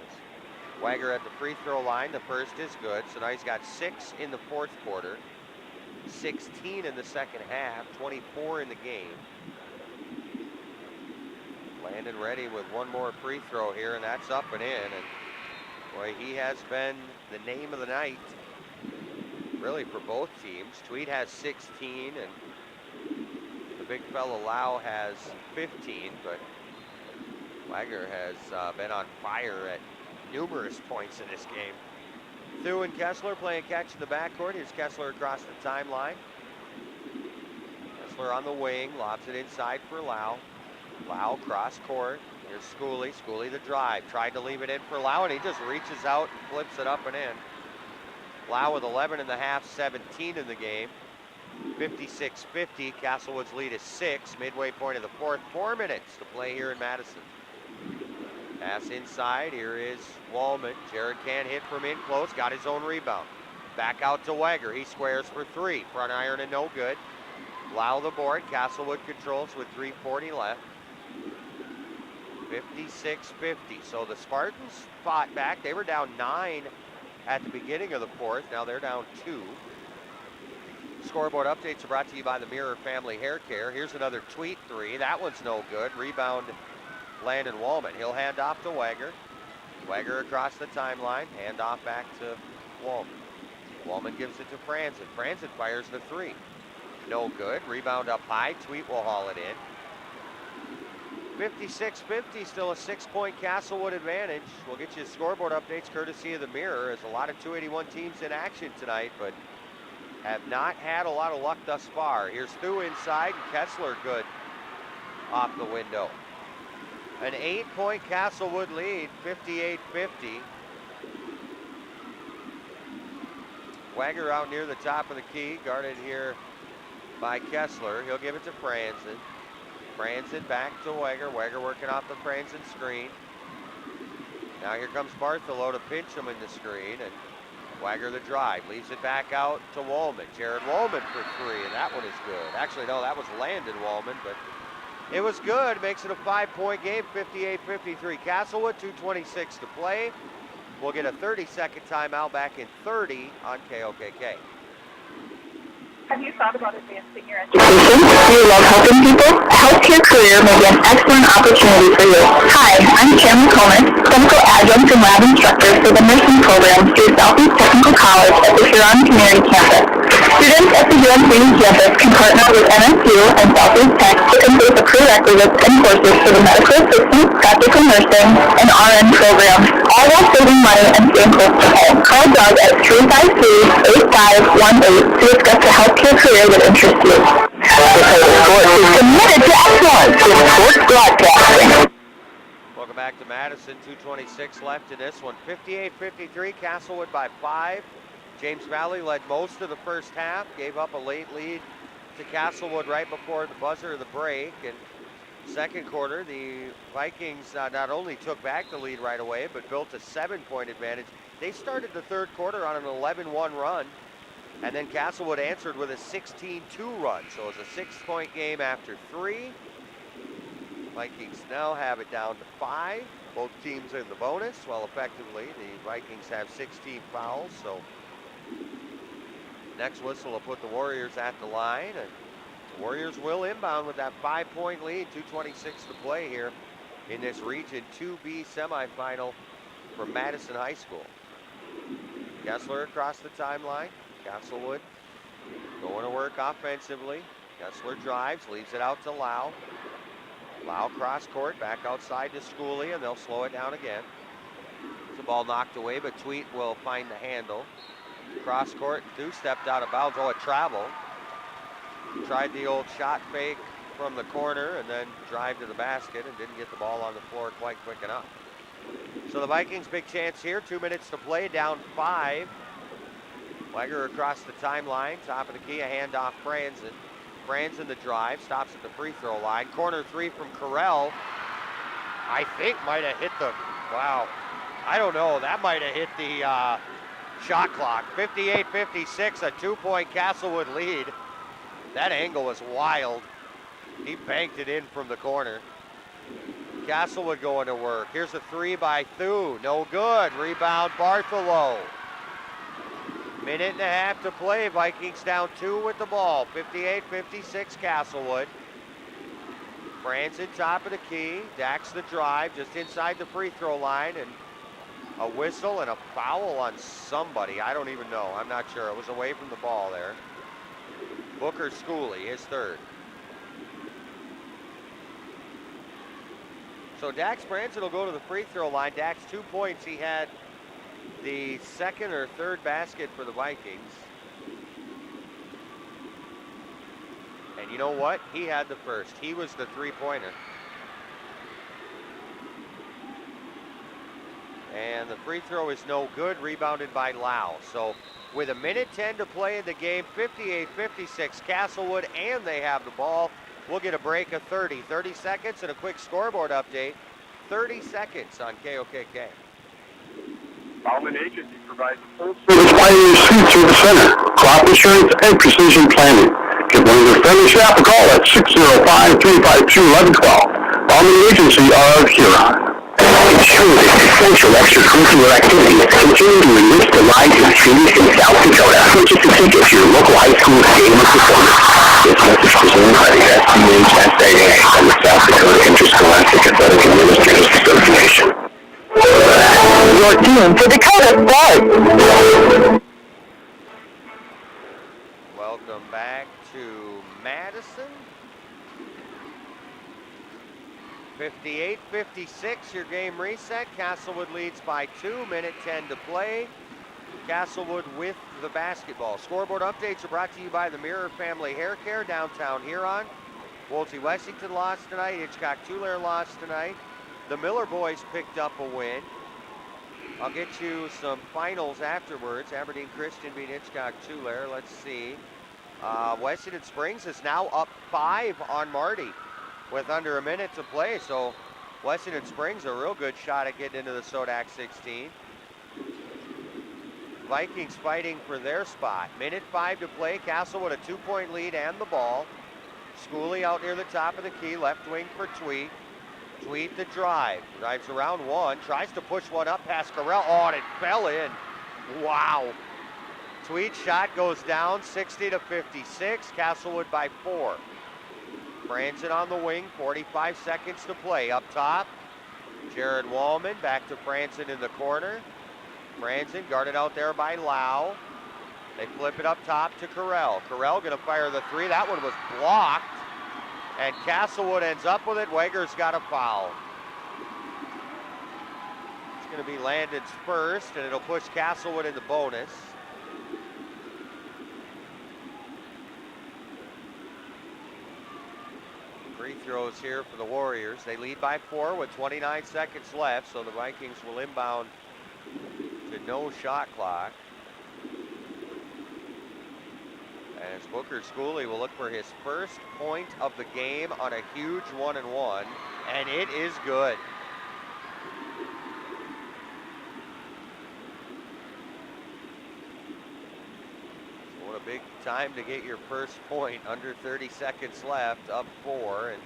Wager at the free throw line. The first is good, so now he's got 6 in the 4th quarter, 16 in the 2nd half, 24 in the game. Landon ready with one more free throw here, and that's up and in. And boy, he has been the name of the night, really, for both teams. Tweed has 16, and the big fella Lau has 15, but Wager has been on fire at numerous points in this game. Thu and Kessler playing catch in the backcourt. Here's Kessler across the timeline. Kessler on the wing, lobs it inside for Lau. Lau cross court. Here's Schooley. Schooley the drive. Tried to leave it in for Lau, and he just reaches out and flips it up and in. Lau with 11 in the half, 17 in the game. 56-50. Castlewood's lead is 6. Midway point of the 4th. 4 minutes to play here in Madison. Pass inside. Here is Wallman. Jared can't hit from in close. Got his own rebound. Back out to Wager. He squares for 3. Front iron and no good. Lau the board. Castlewood controls with 3:40 left. 56-50. So the Spartans fought back. They were down 9 at the beginning of the 4th. Now they're down 2. Scoreboard updates are brought to you by the Mirror Family Hair Care. Here's another Tweet 3. That one's no good. Rebound Landon Wallman. He'll hand off to Wager. Wager across the timeline. Hand off back to Wallman. Wallman gives it to Franzen. Franzen fires the 3. No good. Rebound up high. Tweet will haul it in. 56-50, still a 6-point Castlewood advantage. We'll get you scoreboard updates courtesy of the Mirror, as a lot of 281 teams in action tonight, but have not had a lot of luck thus far. Here's Thu inside, and Kessler good off the window. An 8-point Castlewood lead, 58-50. Wager out near the top of the key, guarded here by Kessler. He'll give it to Franzen. Franzen back to Wager. Wager working off the Franzen screen. Now here comes Bartholow to pinch him in the screen, and Wager the drive. Leaves it back out to Wallman. Jared Wallman for 3, and that one is good. Actually, no, that was Landon Wallman, but it was good. Makes it a 5-point game, 58-53. Castlewood, 2:26 to play. We'll get a 30-second timeout back in 30 on KOKK. Have you thought about advancing your education? Do you love helping people? A healthcare career may be an excellent opportunity for you. Hi, I'm Kim Coleman, clinical adjunct and lab instructor for the nursing program through Southeast Technical College at the Huron Community Campus. Students at the UNC campus can partner with NSU and Southeast Tech to complete the prerequisites and courses for the medical assistant, practical nursing, and RN programs, all while saving money and staying close to home. Call Doug at 353-8518 to discuss the healthcare career that interests you. Sports is committed to excellence with sports broadcasting. Welcome back to Madison. 2:26 left in this one. 58-53. Castlewood by 5. James Valley led most of the first half. Gave up a late lead to Castlewood right before the buzzer of the break. And second quarter, the Vikings not only took back the lead right away, but built a 7-point advantage. They started the third quarter on an 11-1 run. And then Castlewood answered with a 16-2 run. So it was a 6-point game after 3. Vikings now have it down to 5. Both teams in the bonus. Well, effectively, the Vikings have 16 fouls. So next whistle will put the Warriors at the line. And the Warriors will inbound with that 5-point lead. 2:26 to play here in this Region 2B semifinal for Madison High School. Kessler across the timeline. Castlewood going to work offensively. Kessler drives, leaves it out to Lau. Lau cross court, back outside to Schooley, and they'll slow it down again. It's a Ball knocked away, but Tweet will find the handle. Cross court, Thu stepped out of bounds. Oh, it traveled. Tried the old shot fake from the corner and then drive to the basket and didn't get the ball on the floor quite quick enough. So the Vikings big chance here, 2 minutes to play, down 5. Weiger across the timeline, top of the key, a handoff Franzen. Franzen the drive, stops at the free throw line. Corner 3 from Carell, I think might have hit the, wow, I don't know, that might have hit the shot clock. 58-56, a 2-point Castlewood lead. That angle was wild. He banked it in from the corner. Castlewood going to work. Here's a 3 by Thu. No good. Rebound Bartholow. Minute and a half to play. Vikings down 2 with the ball. 58-56 Castlewood. Franzen top of the key. Dax the drive just inside the free throw line. And a whistle and a foul on somebody. I don't even know. I'm not sure. It was away from the ball there. Booker Schooley, his third. So Dax Franzen will go to the free throw line. Dax 2 points. He had the second or third basket for the Vikings. And you know what? He had the first. He was the three-pointer. And the free throw is no good, rebounded by Lau. So with 1:10 to play in the game, 58-56 Castlewood, and they have the ball. We'll get a break of 30 seconds and a quick scoreboard update. 30 seconds on KOKK. Bauman Agency provides full Service wiring suite service center, crop insurance, and precision planning. Give one of your friendly staff a call at 605-352-1112. Bauman Agency of Huron. Ensure that essential extracurricular activities continue to enrich the lives of students in South Dakota. Purchase a ticket to your local high school game of performance. This message presented by the SDHSAA and the South Dakota Interscholastic Athletic Administrators Association. You're tuned to Dakota Sports. Welcome back to Madison. 58-56, your game reset. Castlewood leads by 2, 1:10 to play. Castlewood with the basketball. Scoreboard updates are brought to you by the Mirror Family Hair Care, downtown Huron. Woolsey Wessington lost tonight. Hitchcock-Tulare lost tonight. The Miller boys picked up a win. I'll get you some finals afterwards. Aberdeen Christian beat Hitchcock-Tulare. Let's see. Wessington Springs is now up 5 on Marty with under a minute to play. So Wessington Springs a real good shot at getting into the Sodak 16. Vikings fighting for their spot. 1:05 to play. Castlewood a 2-point lead and the ball. Schooley out near the top of the key. Left wing for Tweet. Tweet the drive. Drives around one. Tries to push one up past Carell. Oh, and it fell in. Wow. Tweet shot goes down 60-56. Castlewood by 4. Franzen on the wing. 45 seconds to play. Up top, Jared Wallman. Back to Franzen in the corner. Franzen guarded out there by Lau. They flip it up top to Carell. Carell gonna fire the 3. That one was blocked. And Castlewood ends up with it. Wager's got a foul. It's gonna be Landon's first, and it'll push Castlewood into bonus. Free throws here for the Warriors. They lead by 4 with 29 seconds left, so the Vikings will inbound to no shot clock. As Booker Schooley will look for his first point of the game on a huge 1-and-1, and it is good. So what a big time to get your first point. Under 30 seconds left, up 4, and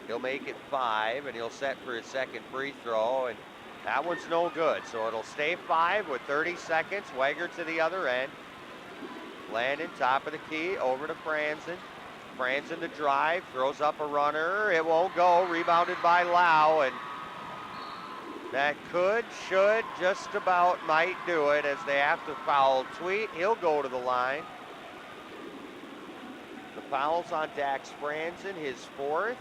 he'll make it 5, and he'll set for his second free throw, and that one's no good. So it'll stay 5 with 30 seconds. Wager to the other end. Landon, top of the key, over to Franzen. Franzen to drive, throws up a runner. It won't go, rebounded by Lau, and that could, should, just about might do it as they have to foul Tweet. He'll go to the line. The foul's on Dax Franzen, his 4th.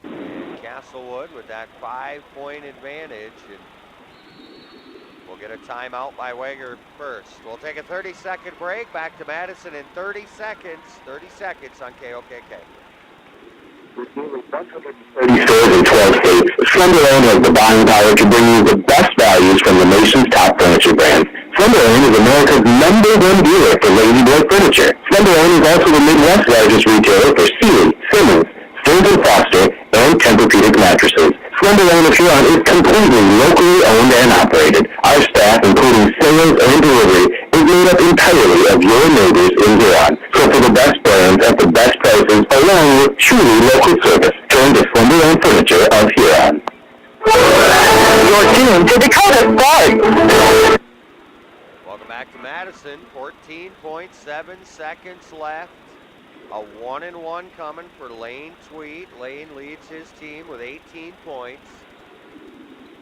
And Castlewood with that 5-point advantage, and we'll get a timeout by Wager first. We'll take a 30-second break. Back to Madison in 30 seconds. 30 seconds on KOKK. With nearly 130 stores in 12 states, Slumberland has the buying power to bring you the best values from the nation's top furniture brands. Slumberland is America's #1 dealer for Lazy Boy furniture. Slumberland is also the Midwest's largest retailer for Sealy, Simmons, Stearns & Foster, and Tempur-Pedic mattresses. Slumberland of Huron is completely locally owned and operated. Our staff, including sales and delivery, is made up entirely of your neighbors in Huron. So for the best brands at the best prices, along with truly local service, turn to Slumberland Furniture of Huron. You're tuned to Dakota Sports. Welcome back to Madison. 14.7 seconds left. A 1-and-1 coming for Lane Tweed. Lane leads his team with 18 points.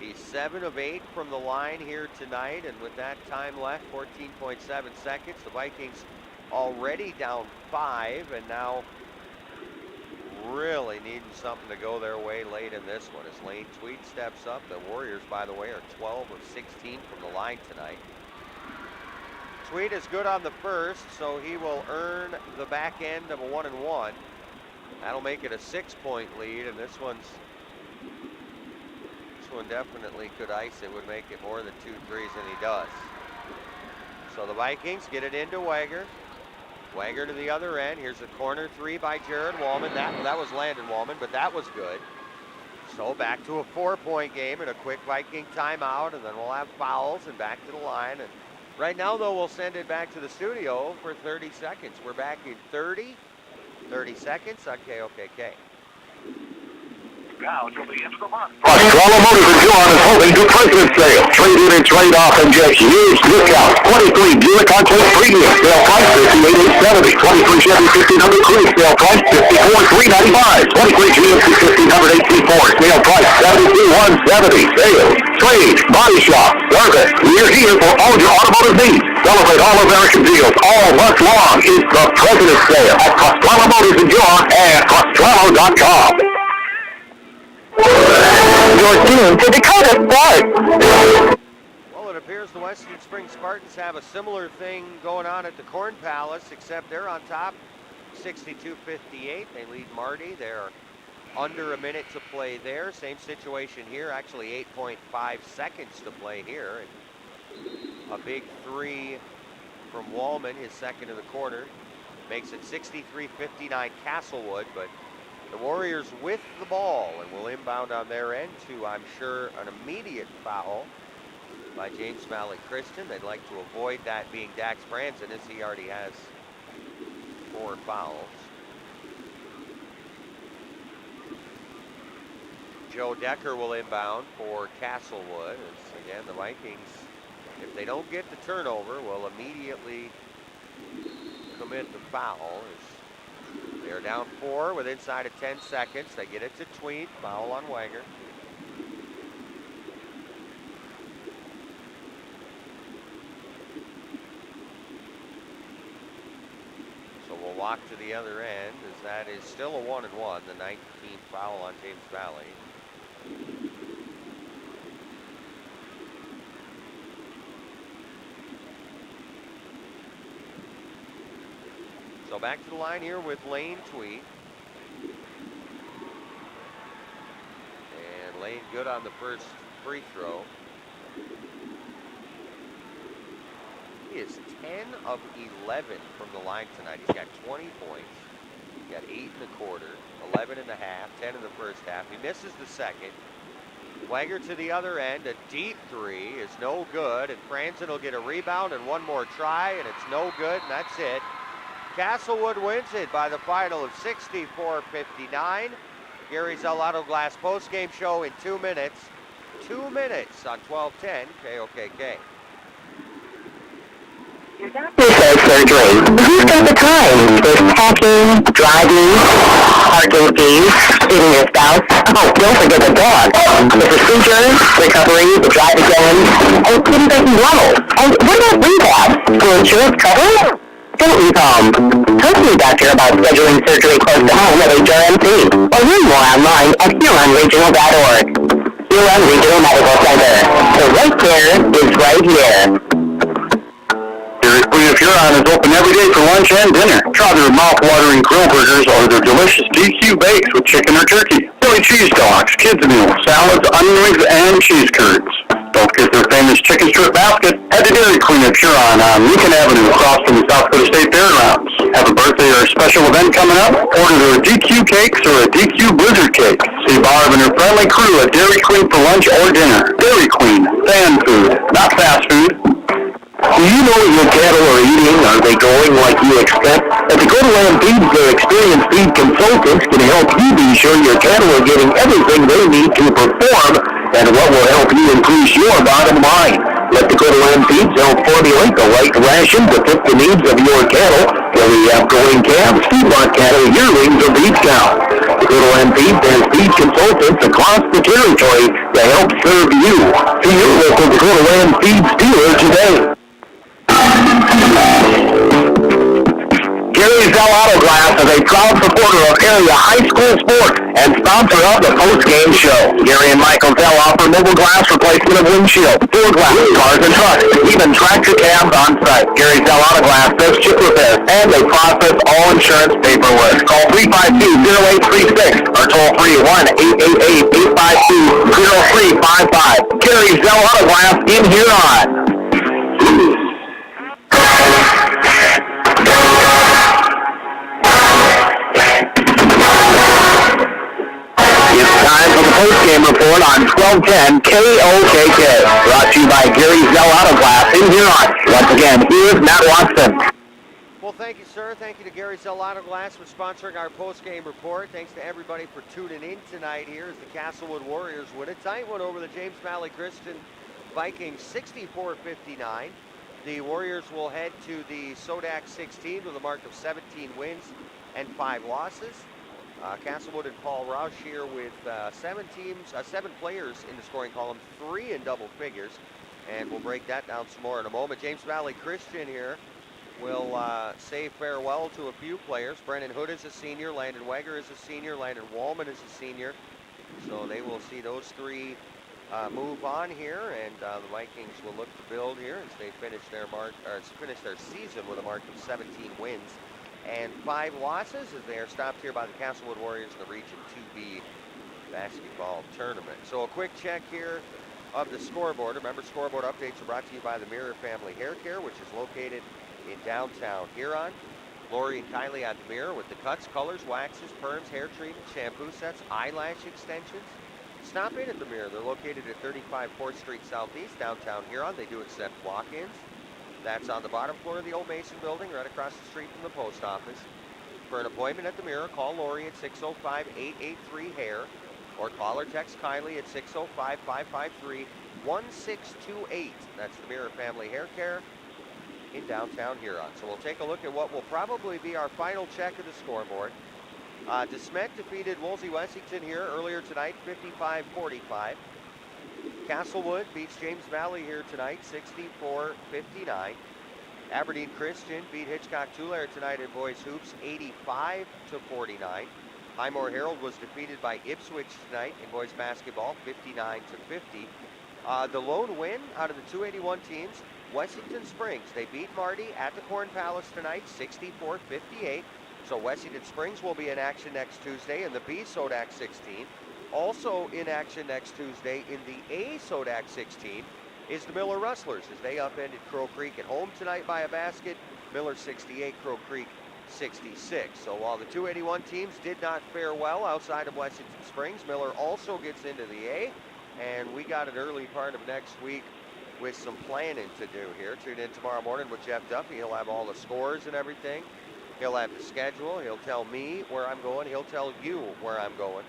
He's 7 of 8 from the line here tonight, and with that time left, 14.7 seconds, the Vikings already down 5, and now really needing something to go their way late in this one as Lane Tweed steps up. The Warriors, by the way, are 12 of 16 from the line tonight. Tweed is good on the first, so he will earn the back end of a 1-and-1. That'll make it a 6-point lead, and this one definitely could ice it, would make it more than 2 threes, and he does. So the Vikings get it into Wager. Wager to the other end. Here's a corner 3 by Jared Wallman. That was Landon Wallman, but that was good. So back to a 4-point game and a quick Viking timeout, and then we'll have fouls and back to the line. And right now, though, we'll send it back to the studio for 30 seconds. We're back in 30 seconds on KOKK. Now till the end of the month. Australa Motors in Huron is holding good President's Sale. Trade in and trade off and get huge discounts. 23 Buick Enclave Premium, sale price $58,870. 23 Chevy 1500 Cruise, sale price $54,395. 23 GMC 1500 18.4, sale price $72,170. Sales, trade, body shop, service. We're here for all your automotive needs. Celebrate all American deals all month long. It's the President's Sale at Australa Motors in Huron and Australa.com. You're tuned to Dakota Sports. Well, it appears the Western Springs Spartans have a similar thing going on at the Corn Palace, except they're on top 62-58. They lead Marty. They're under a minute to play there. Same situation here, actually 8.5 seconds to play here. And a big 3 from Wallman, his second in the quarter, makes it 63-59 Castlewood, but the Warriors with the ball and will inbound on their end to, I'm sure, an immediate foul by James Valley Christian. They'd like to avoid that being Dax Branson, as he already has 4 fouls. Joe Decker will inbound for Castlewood. As, again, the Vikings, if they don't get the turnover, will immediately commit the foul. They're down 4 with inside of 10 seconds. They get it to Tweed. Foul on Wager. So we'll walk to the other end, as that is still a 1-and-1. The 19th foul on James Valley. So back to the line here with Lane Tweed. And Lane good on the first free throw. He is 10 of 11 from the line tonight. He's got 20 points. He got 8 in the quarter, 11 in the half, 10 in the first half. He misses the second. Wager to the other end. A deep 3 is no good. And Franzen will get a rebound and one more try, and it's no good, and that's it. Castlewood wins it by the final of 64-59. Gary Zalato Glass postgame show in 2 minutes. 2 minutes on 12:10 KOKK. Your doctor says surgery. Who's got the time? There's packing, driving, parking fees, feeding your spouse. Oh, don't forget the dog. The procedure, recovery, the drive again, and couldn't they be level? And what about rehab? Will insurance cover? Don't talk to your doctor about scheduling surgery close to home at HRMC, or learn more online at HuronRegional.org. Huron Regional Medical Center. The right care is right here. Dairy Queen of Huron is open every day for lunch and dinner. Try their mouth-watering grill burgers or their delicious DQ bakes with chicken or turkey. Philly cheese dogs, kids meals, salads, onion rings, and cheese curds. Don't forget their famous chicken strip basket. Head to Dairy Queen of Huron on Lincoln Avenue across from the South Dakota State Fairgrounds. Have a birthday or a special event coming up? Order their DQ cakes or a DQ blizzard cake. See Barb and her friendly crew at Dairy Queen for lunch or dinner. Dairy Queen, fan food, not fast food. Do you know what your cattle are eating? Are they growing like you expect? At Dakota Land Feeds, their experienced feed consultants can help you be sure your cattle are getting everything they need to perform and what will help you increase your bottom line. Let Dakota Land Feeds help formulate the right ration to fit the needs of your cattle, whether you have growing calves, feedlot cattle, yearlings, or beef cows. Dakota Land Feeds has feed consultants across the territory to help serve you. See your local Dakota Land Feeds dealer today. Gary Zell Auto Glass is a proud supporter of area high school sports and sponsor of the post-game show. Gary and Michael Zell offer mobile glass replacement of windshield, door glass, cars and trucks, even tractor cabs on site. Gary Zell Auto Glass does chip repairs and they process all insurance paperwork. Call 352-0836 or toll free 1-888-852-0355. Gary Zell Auto Glass in Huron. Post-game report on 1210 KOKK. Brought to you by Gary Zell Auto Glass in Huron. Once again, here's Matt Watson. Well, thank you, sir. Thank you to Gary Zell Auto Glass for sponsoring our post-game report. Thanks to everybody for tuning in tonight here as the Castlewood Warriors win a tight one over the James Valley Christian Vikings 64-59. The Warriors will head to the Sodak 16 with a mark of 17 wins and 5 losses. Castlewood and Paul Roush here with 7 players in the scoring column, 3 in double figures, and we'll break that down some more in a moment. James Valley Christian here will say farewell to a few players. Brennan Hood is a senior, Landon Weger is a senior, Landon Wallman is a senior, so they will see those 3 move on here, and the Vikings will look to build here as they finish their season with a mark of 17 wins and 5 losses as they are stopped here by the Castlewood Warriors in the Region 2B basketball tournament. So a quick check here of the scoreboard. Remember, scoreboard updates are brought to you by the Mirror Family Hair Care, which is located in downtown Huron. Lori and Kylie at the Mirror with the cuts, colors, waxes, perms, hair treatments, shampoo sets, eyelash extensions. Stop in at the Mirror. They're located at 35 4th Street Southeast, downtown Huron. They do accept walk-ins. That's on the bottom floor of the old Mason building, right across the street from the post office. For an appointment at the Mirror, call Lori at 605-883-HAIR or call or text Kylie at 605-553-1628. That's the Mirror Family Hair Care in downtown Huron. So we'll take a look at what will probably be our final check of the scoreboard. DeSmet defeated Wolsey-Wessington here earlier tonight, 55-45. Castlewood beats James Valley here tonight, 64-59. Aberdeen Christian beat Hitchcock-Tulare tonight in boys hoops, 85-49. Highmore Herald was defeated by Ipswich tonight in boys basketball, 59-50. The lone win out of the 281 teams, Wessington Springs. They beat Marty at the Corn Palace tonight, 64-58. So Wessington Springs will be in action next Tuesday in the B Sodak 16. Also in action next Tuesday in the A Sodak 16 is the Miller Rustlers as they upended Crow Creek at home tonight by a basket. Miller 68, Crow Creek 66. So while the 281 teams did not fare well outside of Wessington Springs, Miller also gets into the A, and we got an early part of next week with some planning to do here. Tune in tomorrow morning with Jeff Duffy. He'll have all the scores and everything. He'll have the schedule. He'll tell me where I'm going. He'll tell you where I'm going.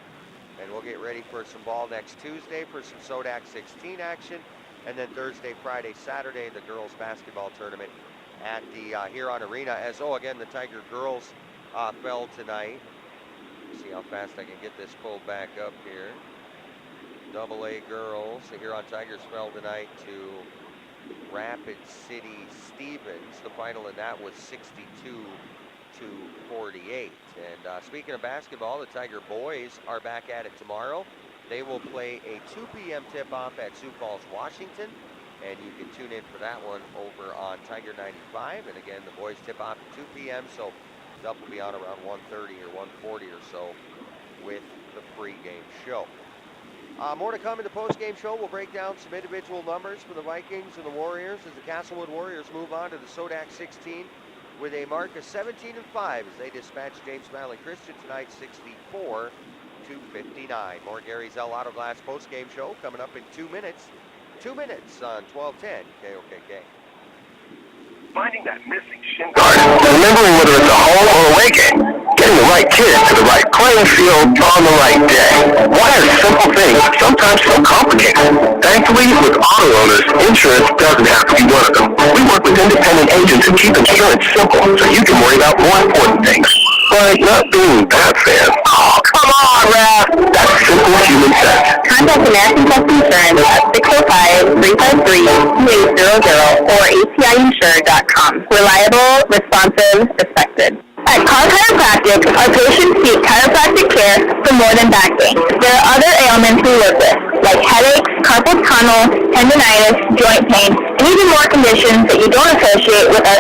And we'll get ready for some ball next Tuesday for some Sodak 16 action. And then Thursday, Friday, Saturday, the girls basketball tournament at the Huron Arena. Again, the Tiger girls fell tonight. Let's see how fast I can get this pulled back up here. AA girls, the Huron Tigers fell tonight to Rapid City Stevens. The final in that was 62-48. And speaking of basketball, the Tiger boys are back at it tomorrow. They will play a 2 p.m. tip-off at Sioux Falls, Washington. And you can tune in for that one over on Tiger 95. And again, the boys tip off at 2 p.m. So Duff will be on around 1:30 or 1:40 or so with the pregame show. More to come in the postgame show. We'll break down some individual numbers for the Vikings and the Warriors as the Castlewood Warriors move on to the Sodak 16 with a mark of 17-5 as they dispatch James Valley Christian tonight 64-59. More Gary Zell Auto Glass postgame show coming up in 2 minutes. 2 minutes on 1210 KOKK. Finding that missing shin guard, remembering whether it's a home or away game, getting the right kid to the right playing field on the right day. Why are simple things sometimes so complicated? Thankfully, with auto owners, insurance doesn't have to be one of them. We work with independent agents who keep insurance simple so you can worry about more important things, like not being bad fans. Oh, come on, Raph! That's simple human sense. Contact American Custom Insurance at 605-353-2800 or ATIinsured.com. Reliable, responsive, respected. At Car Chiropractic, our patients seek chiropractic care for more than back pain. There are other ailments we work with, like headaches, carpal tunnel, tendonitis, joint pain, and even more conditions that you don't associate with our